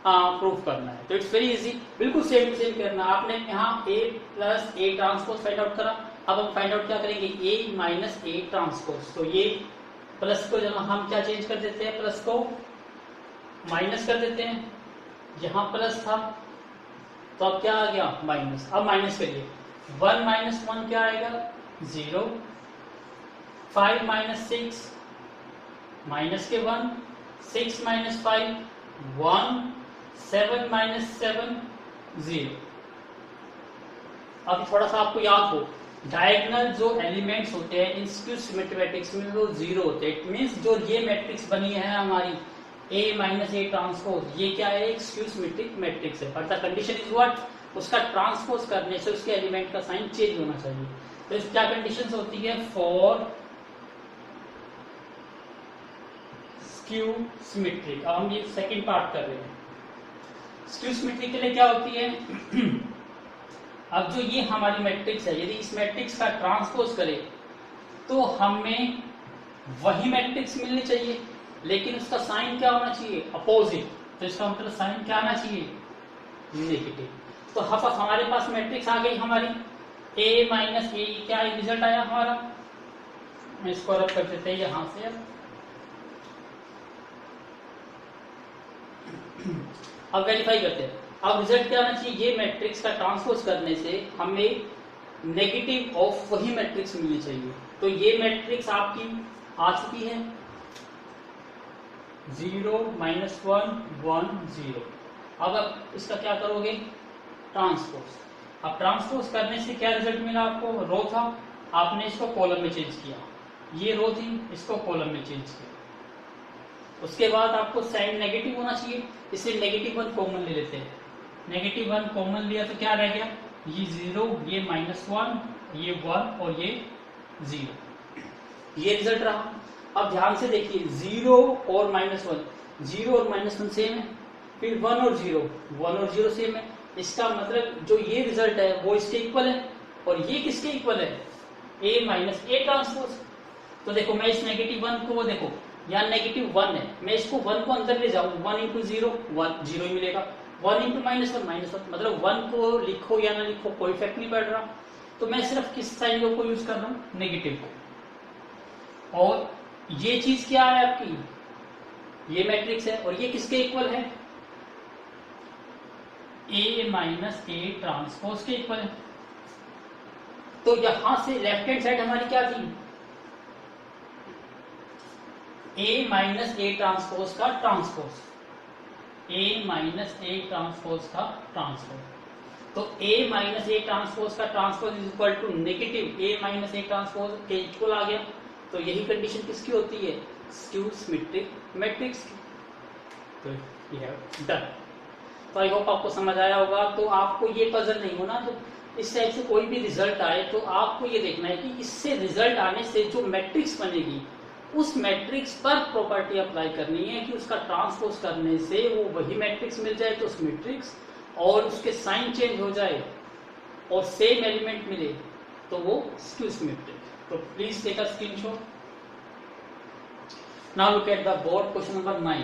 प्रूफ करना है, तो इट्स वेरी इजी, बिल्कुल सेम टू सेम करना। आपने यहाँ A plus A transpose find out करा, अब हम फाइंड आउट क्या करेंगे A माइनस A ट्रांसपोज। तो ये प्लस को जब हम क्या चेंज कर देते हैं, प्लस को माइनस कर देते हैं, यहां प्लस था तो अब क्या आ गया माइनस। अब माइनस करिए, 1 माइनस 1 क्या आएगा 0, 5 माइनस 6 माइनस के 1, 6 माइनस 5 1, 7 माइनस 7 0। अब थोड़ा सा आपको याद हो, डायगोनल जो एलिमेंट्स होते हैं इन स्क्यू सिमेट्रिक मैट्रिक्स में वो 0 होते हैं। इट मींस जो ये मैट्रिक्स बनी है हमारी A माइनस A ट्रांसपोज, ये क्या है, एक स्क्यू सिमेट्रिक मैट्रिक्स है। But the condition is what, उसका ट्रांसपोज करने से उसके एलिमेंट का साइन चेंज होना चाहिए। तो इस क्या कंडीशंस होती है, फॉर स्क्यू सिमेट्रिक। अब हम ये सेकंड पार्ट कर रहे हैं। स्क्यू सिमेट्रिक के लिए क्या होती है, अब जो ये हमारी मैट्रिक्स है, यदि इस मैट्रिक्स का ट्रांसपोज करे तो हमें वही मैट्रिक्स मिलनी चाहिए, लेकिन उसका साइन क्या होना चाहिए, अपोजिट। तो इसका मतलब साइन क्या आना चाहिए, नेगेटिव। तो हमारे पास मैट्रिक्स आ गई हमारी A माइनस A, क्या रिजल्ट आया हमारा, इसको रब कर देते हैं यहां से। अब वेरीफाई करते हैं। अब रिजल्ट क्या आना चाहिए, ये मैट्रिक्स का ट्रांसपोज करने से हमें नेगेटिव ऑफ वही मैट्रिक्स मिलनी चाहिए। तो ये मैट्रिक्स आपकी आ चुकी है, 0 -1 1 0। अब आप इसका क्या करोगे, ट्रांसपोज। अब ट्रांसपोज करने से क्या रिजल्ट मिला आपको, रो था, आपने इसको कॉलम में चेंज किया, ये रो थी, इसको कॉलम में चेंज किया। उसके बाद आपको साइन नेगेटिव होना चाहिए, इसलिए -1 कॉमन ले लेते हैं। -1 कॉमन लिया तो क्या रह गया, ये 0, ये -1, ये 1 और ये 0, ये रिजल्ट रहा। अब ध्यान से देखिए, 0 और -1, 0 और -1 सेम है, फिर 1 और 0, 1 और 0 सेम है। इसका मतलब जो ये रिजल्ट है वो इसके इक्वल है, और ये किसके इक्वल है, A माइनस A ट्रांसपोज। तो देखो मैं इस -1 को, वो देखो यहाँ -1 है, मैं इसको 1 को अंदर ले जाऊं, 1 इंटू 0 1 0 ही मिलेगा, 1 इंटू -1 -1, मतलब 1 को लिखो या ना लिखो कोई इफेक्ट नहीं पड़ रहा। तो मैं सिर्फ किस साइन को यूज कर रहा हूँ, नेगेटिव को। और ये चीज क्या है आपकी, ये मैट्रिक्स है, और ये किसके इक्वल है, A माइनस A ट्रांसपोज के इक्वल है। तो यहां से लेफ्ट हैंड साइड हमारी क्या थी, A माइनस A ट्रांसपोज का transpose, A minus A transpose का ट्रांसपोज। तो A माइनस A ट्रांसपोज का transpose is equal to negative A minus A transpose के इक्वल आ गया। तो यही कंडीशन किसकी होती है, स्क्यू सिमेट्रिक मैट्रिक्स की। तो ये है डन। तो आई होप आपको समझ आया होगा। तो आपको ये पजल नहीं होना, तो इस टाइप से कोई भी रिजल्ट आए तो आपको ये देखना है कि इससे रिजल्ट आने से जो मैट्रिक्स बनेगी उस मैट्रिक्स पर प्रॉपर्टी अप्लाई करनी है कि उसका ट्रांसपोज करने से वो वही मैट्रिक्स मिल जाए तो उस मैट्रिक्स, और उसके साइन चेंज हो जाए और सेम एलिमेंट मिले तो वो स्क्यू सिमेट्रिक। तो please take a screenshot. Now look at the board question number 9।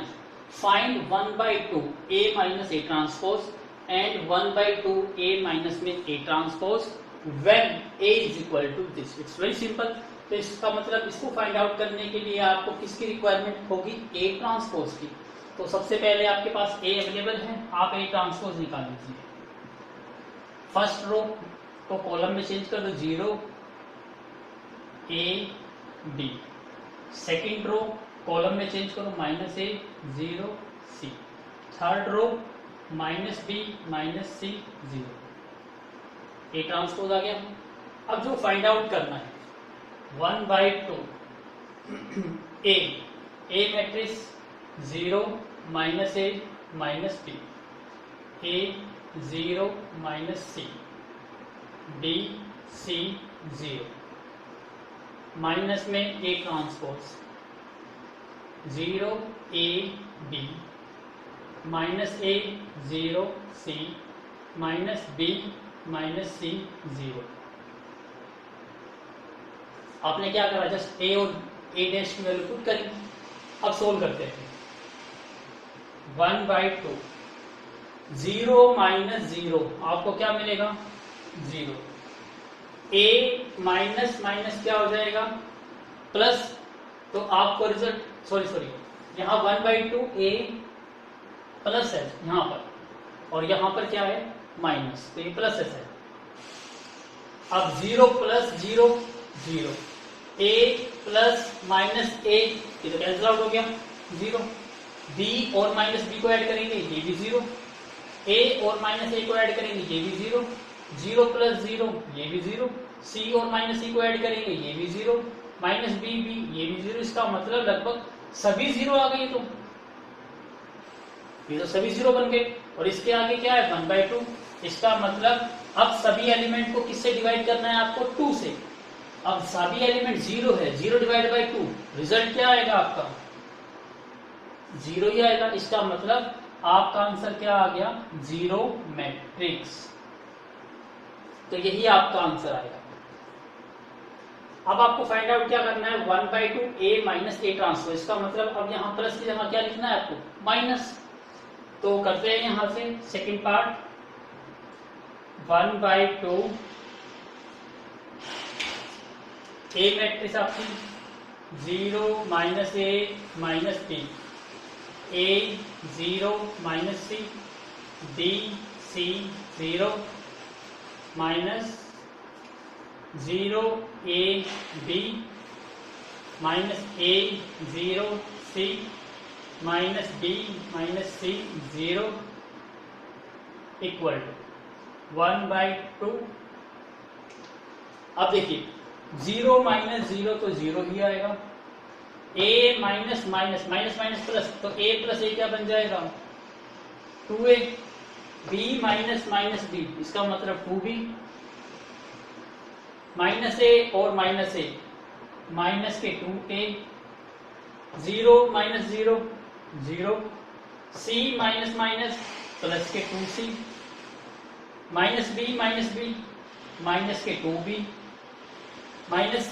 Find 1/2 A minus A transpose and 1/2 A minus में A transpose when A is equal to this। It's very simple। तो इसका मतलब इसको find out करने के लिए आपको किसकी रिक्वायरमेंट होगी, A ट्रांसपोज की। तो सबसे पहले आपके पास A अवेलेबल है, आप A ट्रांसपोज निकाल लीजिए। फर्स्ट रो को कॉलम में चेंज कर दो, 0 A B। Second row column में चेंज करो, -A 0 C। Third row -B -C 0। A transpose आ गया। अब जो फाइंड आउट करना है 1/2 A matrix 0 -A -B, A 0 -C, B C 0, minus में A transpose 0 A B -A 0 C -B -C 0। आपने क्या करा, जस्ट A और A डैश की वैल्यू पुट करी। अब सोल्व करते हैं। 1/2 0 -0 आपको क्या मिलेगा, 0। A माइनस माइनस क्या हो जाएगा, प्लस। तो आपको रिजल्ट सॉरी यहाँ 1/2 A प्लस है यहाँ पर, और यहाँ पर क्या है, माइनस, तो ये प्लस है। अब 0 + 0 0, A प्लस -A ये तो कैंसिल आउट हो गया, 0। B और -B को ऐड करेंगे, ये भी 0। A और -A को ऐड करेंगे, ये भी 0। 0 + 0 ये भी 0। C और -C को ऐड करेंगे, ये भी 0। -B भी, ये भी 0। इसका मतलब लगभग सभी 0 आ गए। तो ये तो सभी 0 बन गए। और इसके आगे क्या है, 1/2। इसका मतलब अब सभी एलिमेंट को किससे डिवाइड करना है आपको, 2 से। अब सभी एलिमेंट 0 है, 0 / 2, रिजल्ट क्या आएगा आपका, 0 ही आएगा। इसका मतलब आपका आंसर क्या आ गया, 0 मैट्रिक्स। तो यही आपका आंसर आएगा। अब आपको फाइंड आउट क्या करना है, 1/2 A - A ट्रांसपोज। इसका मतलब अब यहाँ प्लस की जगह क्या लिखना है आपको, माइनस। तो करते हैं यहां से सेकंड पार्ट। 1/2 A मैट्रिक्स आपकी 0 -A -B, A 0 -C, B C 0 -0 A B -A 0 C minus B minus C 0 equal to 1/2। अब देखिए 0 माइनस 0 तो 0 ही आएगा, a minus minus minus minus plus, तो a प्लस a क्या बन जाएगा 2a, b minus minus b इसका मतलब 2b, माइनस a और माइनस a माइनस के 2a, 0 minus 0 0, c minus minus plus के 2c, माइनस b माइनस के 2b, माइनस c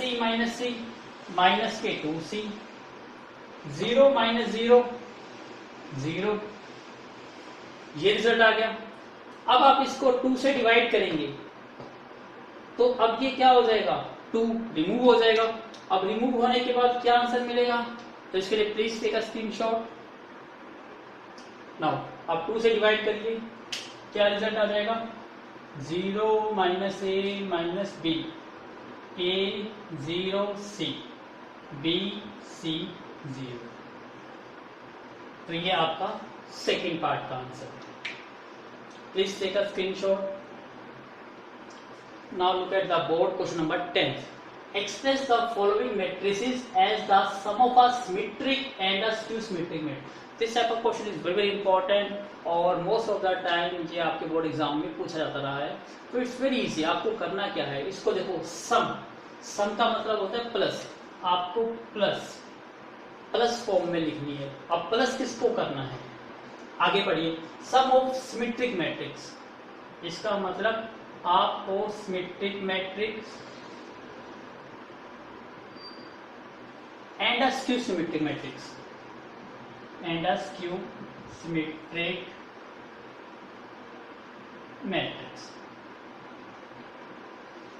माइनस के 2c, 0 माइनस 0 0, ये रिजल्ट आ गया। अब आप इसको 2 से डिवाइड करेंगे तो अब ये क्या हो जाएगा 2 रिमूव हो जाएगा। अब रिमूव होने के बाद क्या आंसर मिलेगा, तो इसके लिए please take a screenshot now. अब 2 से डिवाइड करिए, क्या रिजल्ट आ जाएगा 0 minus A minus B, A 0 C, B C 0। तो ये आपका सेकेंड पार्ट का आंसर है। Please take a screenshot. Now look at the board question number 10. Express the following matrices as the sum of a symmetric and a skew symmetric matrix. This type of question is very important और most of the time ये आपके board exam में पूछा जाता रहा है। तो it's very easy, आपको करना क्या है, इसको देखो सम का मतलब होता है प्लस, आपको प्लस फॉर्म में लिखनी है। अब प्लस किसको करना है, आगे बढ़िए, सम ऑफ सिमेट्रिक मैट्रिक्स, इसका मतलब आपको symmetric matrix and a skew symmetric matrix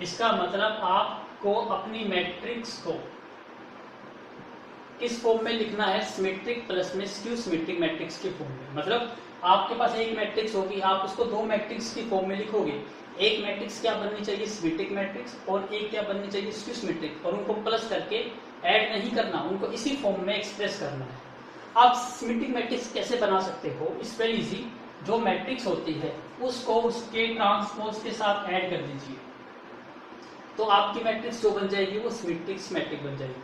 इसका मतलब आपको अपनी मैट्रिक्स को किस फॉर्म में लिखना है, सिमेट्रिक प्लस में स्क्यू सिमेट्रिक मैट्रिक्स के फॉर्म में। मतलब आपके पास एक मैट्रिक्स होगी, आप उसको दो मैट्रिक्स की फॉर्म में लिखोगे। एक मैट्रिक्स क्या बननी चाहिए, सिमेट्रिक मैट्रिक्स, और एक क्या बननी चाहिए, स्क्यू सिमेट्रिक, और उनको प्लस करके ऐड नहीं करना, उनको इसी फॉर्म में एक्सप्रेस करना है। आप सिमेट्रिक मैट्रिक्स कैसे बना सकते हो, इट्स वेरी इजी। जो मैट्रिक्स होती है उसको उसके ट्रांसपोज के साथ ऐड कर दीजिए, तो आपकी मैट्रिक्स जो बन जाएगी वो सिमेट्रिक मैट्रिक बन जाएगी।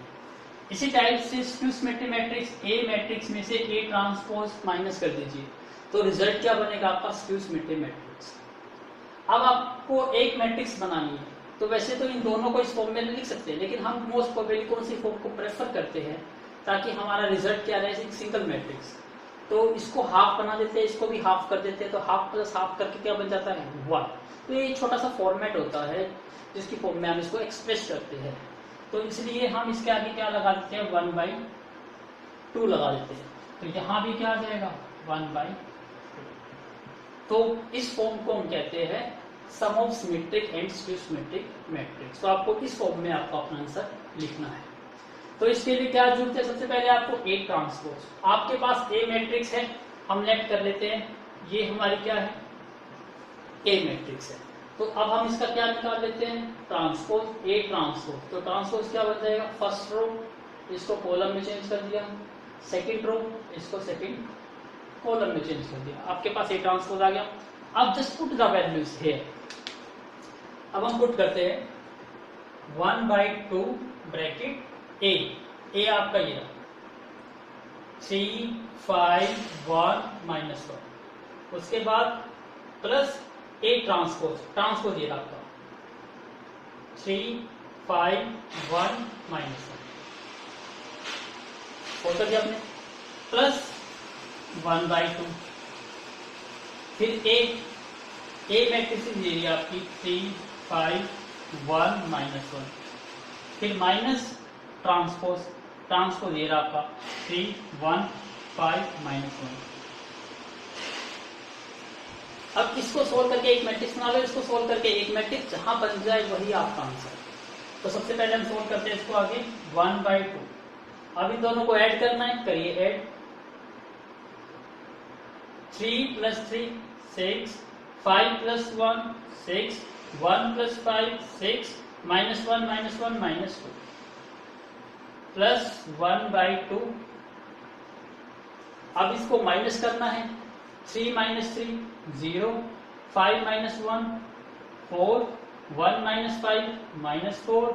इसी टाइप से स्क्यू सिमेट्रिक मैट्रिक्स, ए मैट्रिक्स में से ए ट्रांसपोज माइनस कर दीजिए, तो रिजल्ट क्या बनेगा आपका, स्क्यू सिमेट्रिक मैट्रिक्स। अब आपको एक मैट्रिक्स बनानी है, तो वैसे तो इन दोनों को इस फॉर्म में लिख सकते हैं, लेकिन हम मोस्ट प्रोबेबली कौन सी फॉर्म को प्रेफर करते हैं ताकि हमारा रिजल्ट क्या रहे, एक सिंगल मैट्रिक्स। तो इसको हाफ बना देते हैं, इसको भी हाफ कर देते हैं, तो हाफ प्लस हाफ करके क्या बन जाता है 1। तो ये छोटा सा फॉर्मेट होता है जिसकी फॉर्म में हम इसको एक्सप्रेस करते हैं। तो इसलिए हम इसके आगे क्या लगा देते हैं, 1/2 लगा देते हैं, तो यहाँ भी क्या आ जाएगा 1/2। तो इस फॉर्म को हम कहते हैं sum of symmetric and skew symmetric matrix. तो आपको इस फॉर्म में आपका अपना आंसर लिखना है। तो इसके लिए क्या जरूरत है, सबसे पहले आपको ए ट्रांसपोज, आपके पास ए मैट्रिक्स है, हम लेट कर लेते हैं, ये हमारी क्या है ए मैट्रिक्स है। तो अब हम इसका क्या निकाल लेते हैं, ट्रांसपोज, ए ट्रांसपोज। तो ट्रांसपोज क्या बन जाएगा, फर्स्ट रो इसको कॉलम में चेंज कर दिया, सेकंड रो इसको सेकंड कॉलम में चेंज कर दिया, आपके पास ए ट्रांसपोज आ गया। अब just put the values here. अब हम पुट करते हैं 1/2 ब्रैकेट ए आपका ये 3 5 1 -1, उसके बाद प्लस ए ट्रांसपोज ये आपका 3 5 1 -1 हो कर दिया आपने, प्लस 1/2, फिर ए मैट्रिक्स ये रही आपकी 3 5 1 -1, फिर माइनस ट्रांसपोज ये रहा आपका 3 1 5 -1। अब इसको सोल्व करके एक मैट्रिक्स बना लो, इसको सोल्व करके एक मैट्रिक्स, जहां बन जाए वही आपका आंसर। तो सबसे पहले हम सोल्व करते हैं इसको आगे 1/2। अब इन दोनों को ऐड करना है, करिए ऐड, 3 + 3 6, 5 + 1 6, 1 + 5 6, -1 -1 -2, प्लस 1/2 अब इसको माइनस करना है, 3 माइनस 3 0, 5 माइनस 1 4, 1 माइनस 5 माइनस 4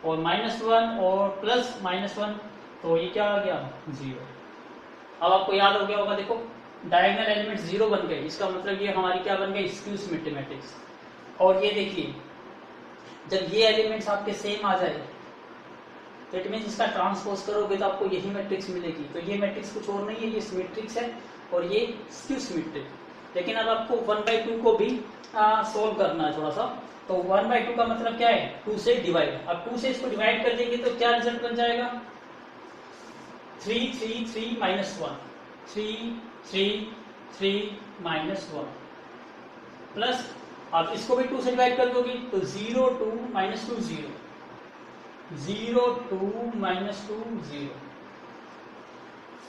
और माइनस 1 और प्लस माइनस 1, तो ये क्या आ गया 0। अब आपको याद हो गया होगा, देखो डायगोनल एलिमेंट 0 बन गए, इसका मतलब ये हमारी क्या बन गई स्क्यू सिमेट्रिक मैट्रिक्स। और ये देखिए जब ये एलिमेंट्स आपके सेम आ जाए तो इट मीन इसका ट्रांसपोज करोगे तो आपको यही मैट्रिक्स मिलेगी। तो ये मैट्रिक्स कुछ और नहीं है, ये सिमेट्रिक्स है और ये स्क्यू सिमेट्रिक। लेकिन अब आपको 1/2 को भी सोल्व करना है थोड़ा सा। तो 1/2 का मतलब क्या है 2 से डिवाइड। अब 2 से इसको डिवाइड कर देंगे तो क्या रिजल्ट बन जाएगा 3 3 3 माइनस 1, 3 3 3 माइनस 1 प्लस आप इसको भी 2 से डिवाइड कर दोगे तो 0 2 माइनस 2 0, 0 2 माइनस 2 0।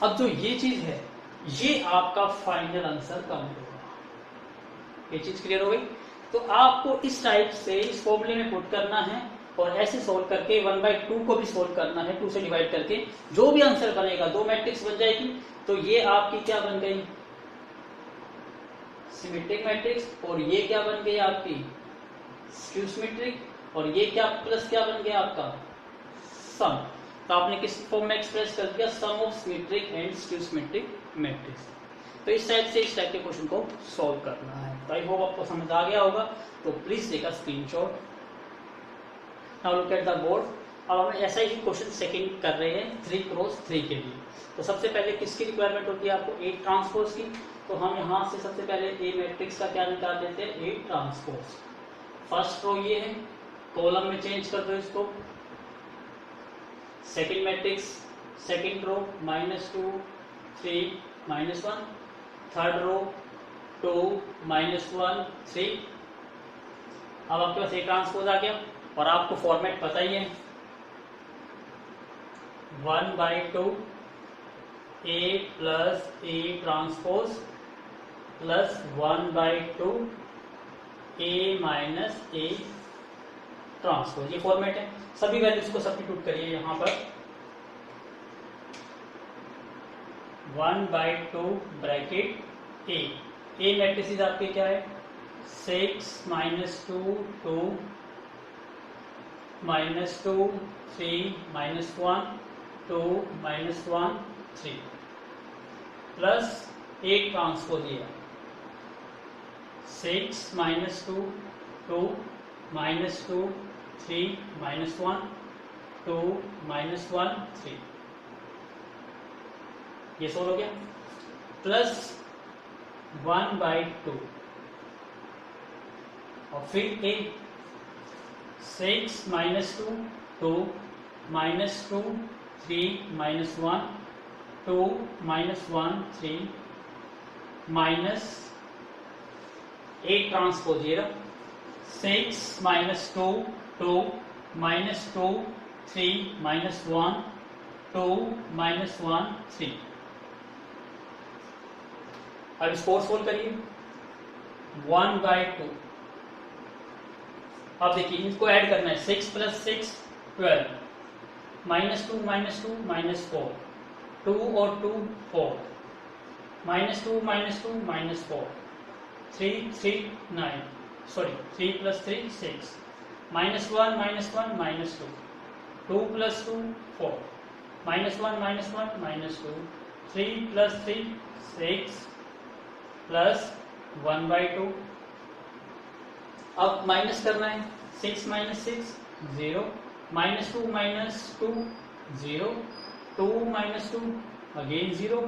अब जो ये चीज है ये आपका फाइनल आंसर कम होगा। ये चीज क्लियर हो गई। तो आपको इस टाइप से इस फॉर्मूले में पुट करना है और ऐसे सोल्व करके 1/2 को भी सोल्व करना है 2 से डिवाइड करके। जो भी आंसर बनेगा 2 मैट्रिक्स बन जाएगी। तो ये आपकी क्या बन गई सिमेट्रिक मैट्रिक्स और ये क्या बन गई आपकी स्क्यू सिमेट्रिक और ये क्या प्लस क्या बन गया आपका सम। तो आपने किस फॉर्म में एक्सप्रेस कर दिया sum of symmetric and skew symmetric matrix. तो इस टाइप से इस टाइप के क्वेश्चन को सॉल्व करना है। तो आई होप आपको समझ आ गया होगा। तो please take a screenshot. Now look at the board. अब हम ऐसा ही क्वेश्चन सेकंड कर रहे हैं 3x3 के लिए। तो सबसे पहले किसकी रिक्वायरमेंट होती है आपको A ट्रांसपोज की। तो हम यहाँ से सबसे पहले A मैट्रिक्स का क्या निकाल देते हैं A ट्रांसपोज। फर्स्ट रो ये है, कॉलम में चेंज कर दो इसको। Second matrix second row -2 3 -1, third row 2 -1 3। अब आपके पास A ट्रांसपोज आ गया और आपको फॉर्मेट पता ही है 1/2 A plus A transpose plus 1/2 A minus A transpose. ये फॉर्मेट है। सभी वैल्यूज को सब्स्टिट्यूट करिए यहाँ पर 1/2 ब्रैकेट A मैट्रिसेस आपके क्या है 6 -2 2 -2 3 -1 2 -1 3 प्लस A ट्रांसपोज ये 6 -2 2 -2 3 -1 2 -1 3। ये सोल्व हो गया प्लस 1/2 और फिर A 6 -2 2 -2 3 -1 2 -1 3 माइनस A ट्रांसपोज ये 6 -2 2 -2 3 -1 2 -1 3। अब इसको सोल्व करिए 1/2। अब देखिए इनको ऐड करना है 6 + 6 12 -2 -2 -4 2 और 2 4 -2 -2 -4 3 3 9 सॉरी 3 + 3 6 -1 -1 -2 2 + 2 4 -1 -1 -2 3 + 3 6 प्लस 1/2। अब माइनस करना है 6 - 6 0 -2 -2 0 2 -2 अगेन 0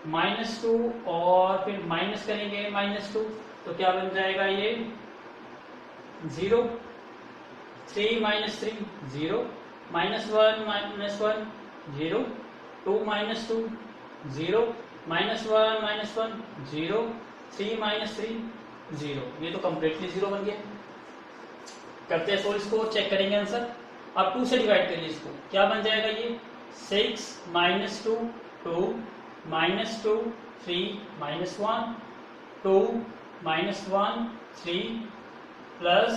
-2 और फिर माइनस करेंगे -2 तो क्या बन जाएगा ये 0 3 - 3 0 -1 -1 0 2 -2 0 -1 -1 0 3 - 3 0। ये तो कंप्लीटली 0 बन गया। करते हैं सोल्व इसको, चेक करेंगे आंसर। अब 2 से डिवाइड करिए इसको, क्या बन जाएगा ये 6 -2 2 -2 3 -1 2 -1 3 प्लस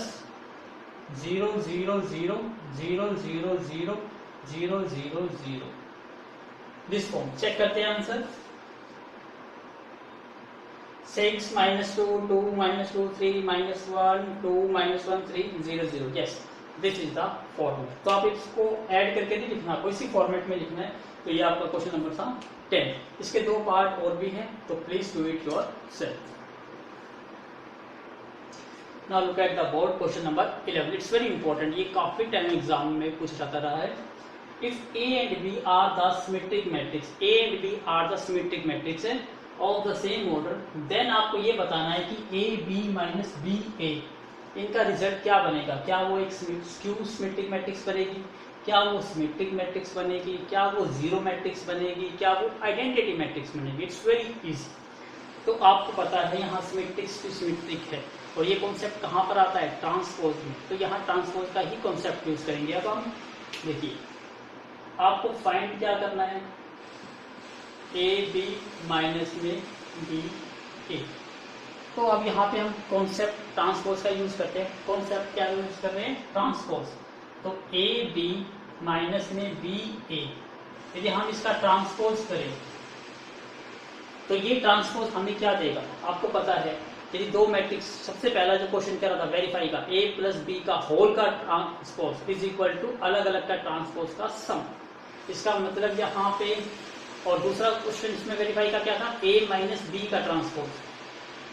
0 0 0 0 0 0 0 0 0। दिस फॉर्म चेक करते हैं answer. 6 minus 2, 2 minus 2, 3 minus 1, 2 minus 1, 3, 0, 0. Yes, this is the format. तो आप इसको ऐड करके नहीं लिखना, आपको इसी फॉर्मेट में लिखना है. तो ये आपका क्वेश्चन नंबर था 10. इसके दो पार्ट और भी हैं, तो please do it yourself. Now look at the board question number 11. It's very important. ये काफी टाइम एग्जाम में पूछा जाता रहा है. If A and B are the symmetric matrix, A and B are the symmetric matrix of the same order, then आपको ये बताना है कि A B minus B A इनका रिजल्ट क्या बनेगा. क्या वो एक स्क्यू सिमेट्रिक मैट्रिक्स बनेगी, क्या वो सिमेट्रिक मैट्रिक्स बनेगी, क्या वो जीरो मैट्रिक्स बनेगी, क्या वो आइडेंटिटी मैट्रिक्स बनेगी. It's very easy. तो आपको पता है यहाँ सिमेट्रिक टू सिमेट्रिक है, और ये कॉन्सेप्ट कहाँ पर आता है, ट्रांसपोज में. तो यहाँ ट्रांसपोज का ही कॉन्सेप्ट यूज करेंगे. अब हम देखिए, आपको फाइंड क्या करना है, ए बी माइनस में बी ए. तो अब यहाँ पे हम कॉन्सेप्ट ट्रांसपोज का यूज करते हैं. कॉन्सेप्ट क्या यूज कर रहे हैं, ट्रांसपोज. तो ए बी माइनस में बी ए, यदि हम इसका ट्रांसपोज करें तो ये ट्रांसपोज हमें क्या देगा, आपको पता है. यदि दो मैट्रिक्स, सबसे पहला जो क्वेश्चन कह रहा था वेरीफाई का, ए प्लस बी का होल का ट्रांसपोज इज इक्वल टू अलग अलग का ट्रांसपोज का सम. इसका मतलब यहाँ पे, और दूसरा क्वेश्चन इसमें वेरीफाई का क्या था, ए माइनस बी का ट्रांसपोज.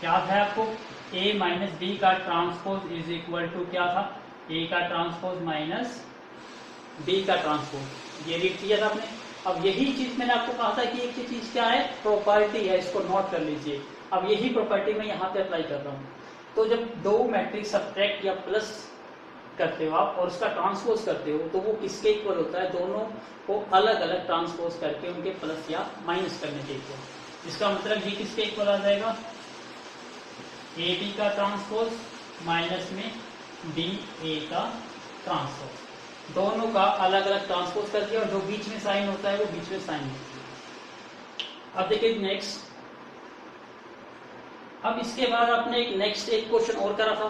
याद है आपको, ए माइनस बी का ट्रांसपोज इज इक्वल टू क्या था, ए का ट्रांसपोज माइनस बी का ट्रांसपोज. ये रीड किया था आपने. अब यही चीज मैंने आपको कहा था कि एक चीज क्या है, प्रॉपर्टी है, इसको नोट कर लीजिए. अब यही प्रॉपर्टी मैं यहाँ पे अप्लाई कर रहा हूँ. तो जब दो मैट्रिक्स सब्ट्रैक्ट या प्लस करते हो आप और उसका ट्रांसपोज करते हो, तो वो किसके इक्वल होता है, दोनों को अलग अलग ट्रांसपोज करके उनके प्लस या माइनस करने के इक्वल. इसका मतलब ये किसके इक्वल आ जाएगा, ए बी का ट्रांसपोज माइनस में बी ए का ट्रांसपोज. दोनों का अलग अलग ट्रांसपोज कर दिया, और जो बीच में साइन होता है वो बीच में साइन होती है. अब देखिए नेक्स्ट. अब इसके बाद आपने एक क्वेश्चन और करा था,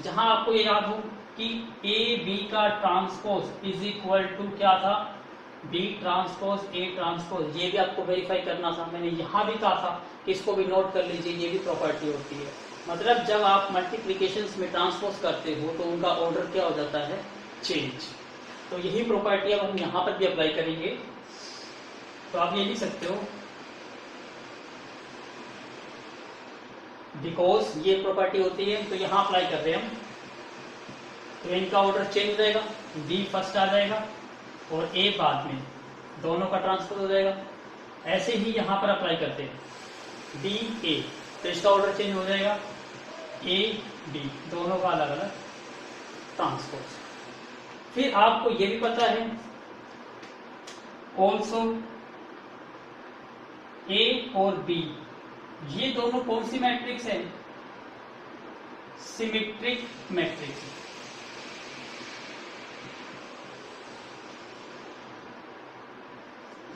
जहां आपको ये याद हो कि ए बी का ट्रांसपोज इज इक्वल टू क्या था, बी ट्रांसपोज ए ट्रांसपोज. ये भी आपको वेरीफाई करना था. मैंने यहां भी कहा था कि इसको भी नोट कर लीजिए, ये भी प्रॉपर्टी होती है. मतलब जब आप मल्टीप्लिकेशंस में ट्रांसपोज करते हो तो उनका ऑर्डर क्या हो जाता है, चेंज. तो यही प्रॉपर्टी अब हम यहाँ पर भी अप्लाई करेंगे. तो आप ये लिख सकते हो, बिकॉज ये प्रॉपर्टी होती है, तो यहाँ अप्लाई कर रहे हैं हम. तो इनका ऑर्डर चेंज रहेगा, बी फर्स्ट आ जाएगा और ए बाद में, दोनों का ट्रांसफर हो जाएगा. ऐसे ही यहाँ पर अप्लाई करते हैं, बी ए, तो इसका ऑर्डर चेंज हो जाएगा, ए बी, दोनों का अलग अलग ट्रांसपोज. फिर आपको ये भी पता है ऑल्सो ए और बी, ये दोनों कौन सी मैट्रिक्स है, सिमेट्रिक मैट्रिक्स.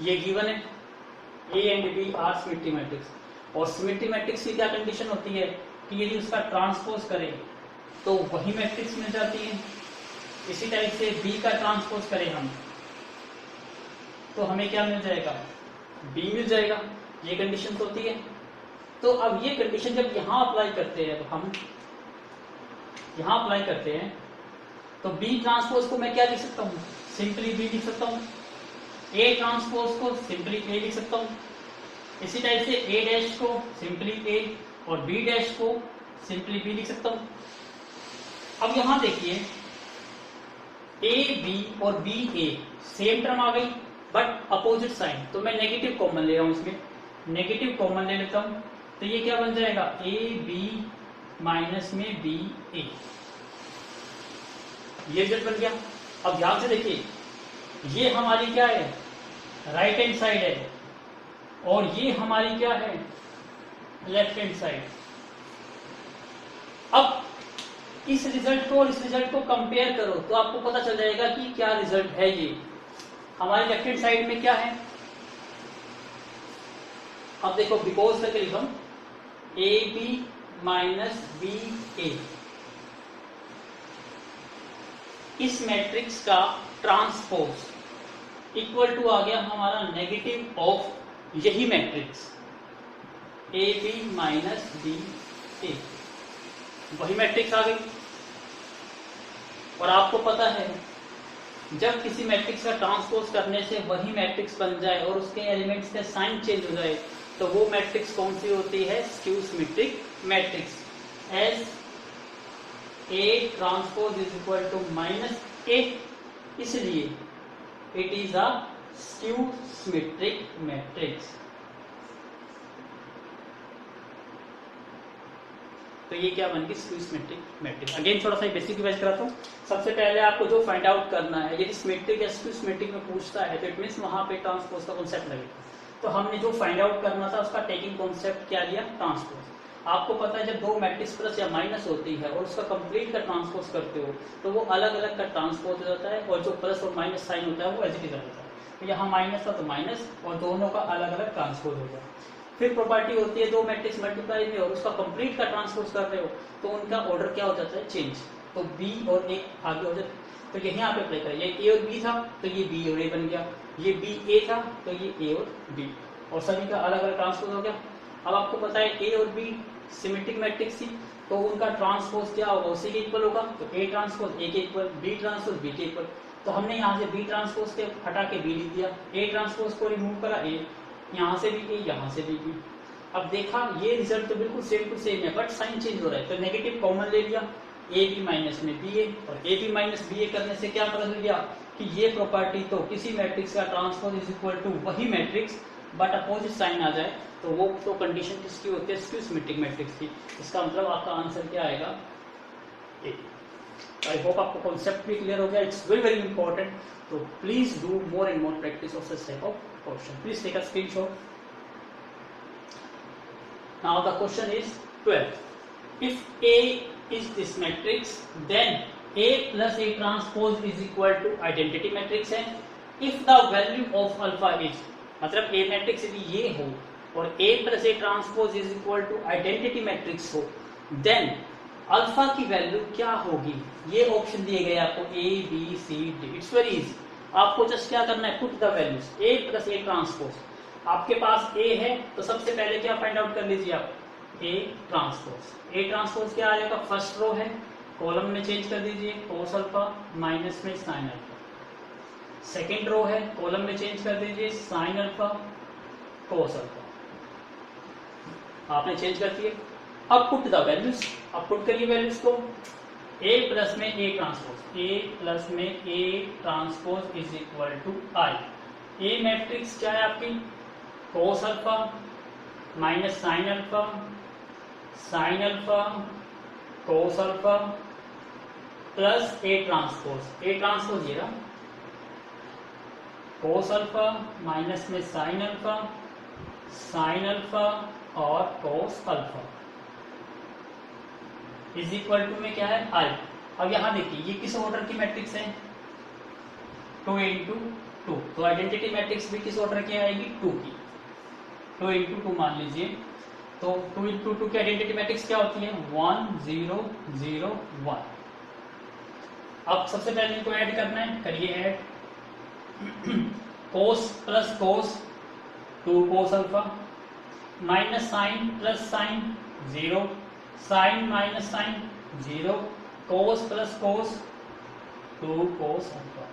ये गिवन है, A and B are symmetric matrix. और सिमेट्रिक मैट्रिक्स की क्या कंडीशन होती है कि यदि उसका ट्रांसपोज करें तो वही मैट्रिक्स मिल जाती है. इसी टाइप से बी का ट्रांसपोज करें हम, तो हमें क्या मिल जाएगा, बी मिल जाएगा. ये कंडीशन तो होती है. तो अब ये कंडीशन जब यहां अप्लाई करते हैं, तो हम यहां अप्लाई करते हैं, तो बी ट्रांसपोज को मैं क्या लिख सकता हूं, सिंपली बी लिख सकता हूं. ए ट्रांसपोज को सिंपली ए लिख सकता हूं. इसी टाइप से ए डैश को सिंपली ए और बी डैश को सिंपली बी लिख सकता हूं. अब यहां देखिए, ए बी और बी ए सेम टर्म आ गई बट अपोजिट साइन. तो मैं नेगेटिव कॉमन ले रहा हूं, इसमें नेगेटिव कॉमन ले लेता हूं. तो ये क्या बन जाएगा, ए बी माइनस में बी ए. ये रिजल्ट बन गया. अब ध्यान से देखिए, ये हमारी क्या है, राइट हैंड साइड है, और ये हमारी क्या है, लेफ्ट हैंड साइड. अब इस रिजल्ट को और इस रिजल्ट को कंपेयर करो तो आपको पता चल जाएगा कि क्या रिजल्ट है. ये हमारी लेफ्ट हैंड साइड में क्या है, अब देखो बिकॉज करके लिखो, A B minus B A. इस मैट्रिक्स का ट्रांसपोज इक्वल टू आ गया हमारा नेगेटिव ऑफ यही matrix. A B minus B A, वही मैट्रिक्स आ गई। और आपको पता है जब किसी मैट्रिक्स का ट्रांसपोज करने से वही मैट्रिक्स बन जाए और उसके एलिमेंट्स का साइन चेंज हो जाए तो वो मैट्रिक्स कौन सी होती है? Skew symmetric matrix. As A transpose is equal to minus A, इसलिए it is a skew symmetric matrix. तो ये क्या बन गई? Skew symmetric matrix. अगेन थोड़ा सा बेसिक रिवाइज कराता हूँ। सबसे पहले आपको जो फाइंड आउट करना है, यदि सिमेट्रिक या स्क्यू सिमेट्रिक में पूछता है तो इट मींस वहां पे ट्रांसपोज का कॉन्सेप्ट लगेगा। तो हमने जो फाइंड आउट करना था उसका टेकिंग कॉन्सेप्ट क्या लिया? ट्रांसपोज। आपको पता है जब दो मैट्रिक्स प्लस या माइनस होती है और उसका कंप्लीट का ट्रांसपोज करते हो तो वो अलग अलग का ट्रांसपोज हो जाता है और जो प्लस और माइनस साइन होता है वो एज इट इज रहता है। तो यहाँ माइनस था तो माइनस और दोनों का अलग अलग ट्रांसपोज हो गया। फिर प्रॉपर्टी होती है दो मैट्रिक्स मल्टीप्लाई में और उसका कंप्लीट का ट्रांसपोज कर रहे हो तो उनका ऑर्डर क्या हो जाता है? चेंज। तो बी और ए आगे हो जाता है। तो ये यहाँ पे अप्लाई करें, ये ए और बी था तो ये बी और ए बन गया, ये बी ए था तो ये ए और बी, और सभी का अलग अलग ट्रांसपोज हो गया। अब आपको पता है ए और बी सिमेट्रिक मैट्रिक्स थी तो उनका ट्रांसपोज क्या होगा? उसी के इक्वल होगा। तो ए ट्रांसपोज ए के इक्वल, बी ट्रांसपोज बी के इक्वल। तो हमने यहाँ से बी ट्रांसपोज के हटा के बी लिख दिया, ए ट्रांसपोज को रिमूव करा ए, यहाँ से भी ए यहाँ से भी बी। अब देखा ये रिजल्ट तो बिल्कुल सेम टू सेम है बट साइन चेंज हो रहा है तो नेगेटिव कॉमन ले लिया, ए बी माइनस में बी ए, और ए बी माइनस बी ए करने से क्या पता चल गया कि ये प्रॉपर्टी तो किसी मैट्रिक्स का ट्रांसपोज इज इक्वल टू वही मैट्रिक्स बट अपोजिट साइन आ जाए तो वो तो कंडीशन किसकी होती है? स्क्यू सिमेट्रिक मैट्रिक्स की। इसका मतलब आपका आंसर क्या आएगा? ए। आई होप आपको कॉन्सेप्ट भी क्लियर हो गया। इट्स वेरी वेरी इंपॉर्टेंट, तो please do more and more practice of this type of question. Please take a screenshot. Now the question is 12. If A is this matrix, then A plus A transpose is equal to identity matrix है। If the value of alpha is, मतलब A matrix यदि ये हो और A plus A transpose is equal to identity matrix हो, then alpha की value क्या होगी? ये ऑप्शन दिए गए आपको A, B, C, D। It's very easy. आपको जस्ट क्या करना है? Put the values A plus A transpose। आपके पास A है तो सबसे पहले क्या फाइंड आउट कर लीजिए आप? A transpose. A ट्रांसपोज क्या आ जाएगा? फर्स्ट रो है, कॉलम में चेंज कर दीजिए कोस अल्फा माइनस में साइन अल्फा। सेकेंड रो है, कॉलम में चेंज कर दीजिए साइन अल्फा कोस अल्फा। आपने चेंज कर दिए। अब पुट द वैल्यूज, अब पुट करिए वैल्यूज को। A प्लस में A ट्रांसपोज, A प्लस में A transpose is equal to I. A matrix क्या है आपकी? Cos alpha minus sine alpha, sine alpha cos alpha plus A transpose. A transpose ये रहा, कोस अल्फा माइनस में sine alpha, sine alpha और cos alpha is equal to में क्या है? आई। अब यहां देखिए ये किस ऑर्डर की मैट्रिक्स है? 2 इंटू 2। तो आइडेंटिटी मैट्रिक्स भी किस ऑर्डर की आएगी? 2 की। 2 इंटू 2 मान लीजिए, तो 2 इंटू 2 की आइडेंटिटी मैट्रिक्स क्या होती है? 1 0 0 1। अब सबसे पहले इनको ऐड करना है, करिए add. Cos plus cos 2 cos alpha minus sine plus sine 0, sine minus sine 0, cos plus cos 2 cos alpha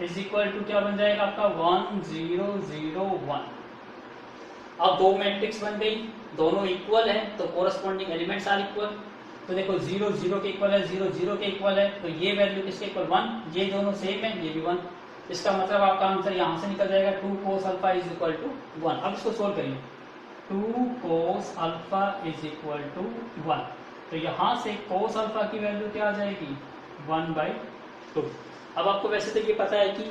is equal to क्या बन जाएगा आपका? 1 0 0 1। अब दो मैट्रिक्स बन गई, दोनों इक्वल है तो कोरस्पॉन्डिंग एलिमेंट्स आर इक्वल। तो देखो 0 0 के इक्वल है, 0 0 के इक्वल है, तो ये वैल्यू किसके इक्वल? 1। ये दोनों सेम है, ये भी 1। इसका मतलब आपका आंसर यहां से निकल जाएगा 2 cos alpha is equal to 1। अब इसको सोल्व करिए, 2 cos alpha is equal to 1। तो यहां से कोस अल्फा की वैल्यू क्या आ जाएगी? 1/2। अब आपको वैसे तो ये पता है कि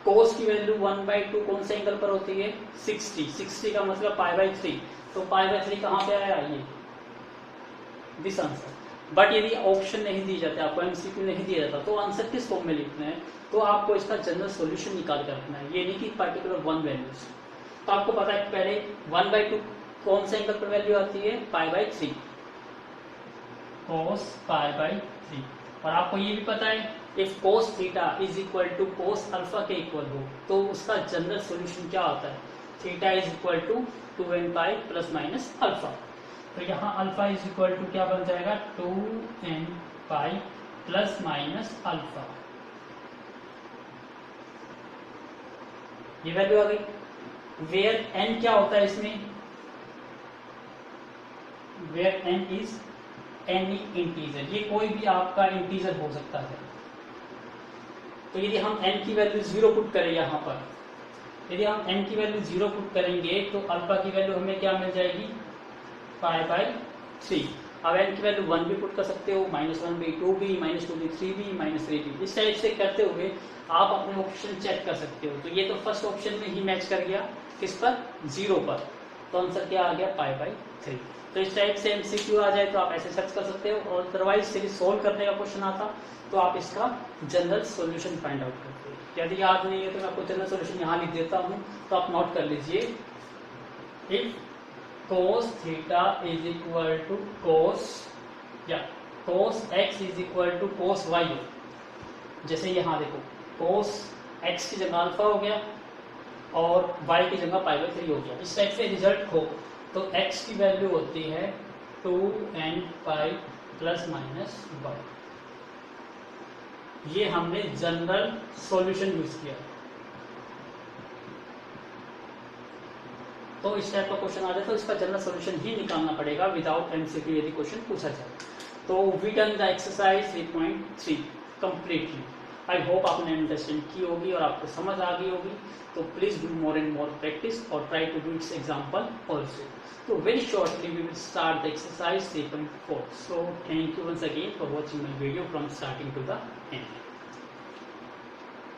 कोस की वैल्यू 1/2 कौन से एंगल पर होती है? 60। 60 का मतलब π/3। तो π/3 कहाँ पे आया? ये दिस आंसर। बट यदि ऑप्शन नहीं दी जाते, आपको एमसीक्यू नहीं दिया जाता, तो आंसर किस फॉर्म में लिखना है? तो आपको इसका जनरल सॉल्यूशन निकाल कर रखना है, ये नहीं कि पर्टिकुलर 1 वैल्यूज। तो आपको पता है पहले 1/2 कौन से एंगल पर वैल्यू आती है? π/3, cos π/3। और आपको ये भी पता है if cos theta is equal to cos alpha के इक्वल हो तो उसका जनरल सॉल्यूशन क्या होता है? Theta is equal to 2n pi plus minus alpha. तो यहाँ अल्फा इज इक्वल टू क्या बन जाएगा 2n pi plus minus alpha. ये वैल्यू आ गई। वेयर n क्या होता है इसमें, where n is any integer, ये कोई भी आपका इंटीजर हो सकता है। तो यदि हम n की वैल्यू 0 पुट करें यहाँ पर, यदि हम n की वैल्यू 0 पुट करेंगे तो अल्फा की वैल्यू हमें क्या मिल जाएगी पाई बाई 3। अब n की वैल्यू 1 भी पुट कर सकते हो, -1 भी, 2 भी, -2 भी, 3 भी, -3 भी। इस टाइप से करते हुए आप अपने ऑप्शन चेक कर सकते हो। तो ये तो फर्स्ट ऑप्शन में ही मैच कर गया, किस पर 0 पर, तो आंसर क्या आ गया पाई बाई 3। तो इस टाइप से MCQ आ जाए तो आप ऐसे सर्च कर सकते हो, और अदरवाइज सीरीज सोल्व करने का क्वेश्चन आता तो आप इसका जनरल सॉल्यूशन फाइंड आउट करते हो। यदि याद नहीं है तो मैं आपको जनरल सॉल्यूशन यहाँ लिख देता हूँ, तो आप नोट कर लीजिए। If cos theta is equal to cos या cos x is equal to cos y हो, जैसे यहाँ देखो cos x की जगह अल्फा हो गया और y की जगह पाई बाई 3 हो गया। इस टाइप से रिजल्ट हो तो x की वैल्यू होती है 2n pi plus minus y। ये हमने जनरल सॉल्यूशन यूज किया। तो इस टाइप का क्वेश्चन आ जाए तो इसका जनरल सॉल्यूशन ही निकालना पड़ेगा विदाउट MCQ यदि क्वेश्चन पूछा जाए। तो we done the exercise 3.3 completely. I hope आपने अंडरस्टैंड की होगी और आपको समझ आ गई होगी। तो please do more and more practice और try to do its example also. So very shortly we will start the exercise 3.4. So thank you once again for watching my video from starting to the end.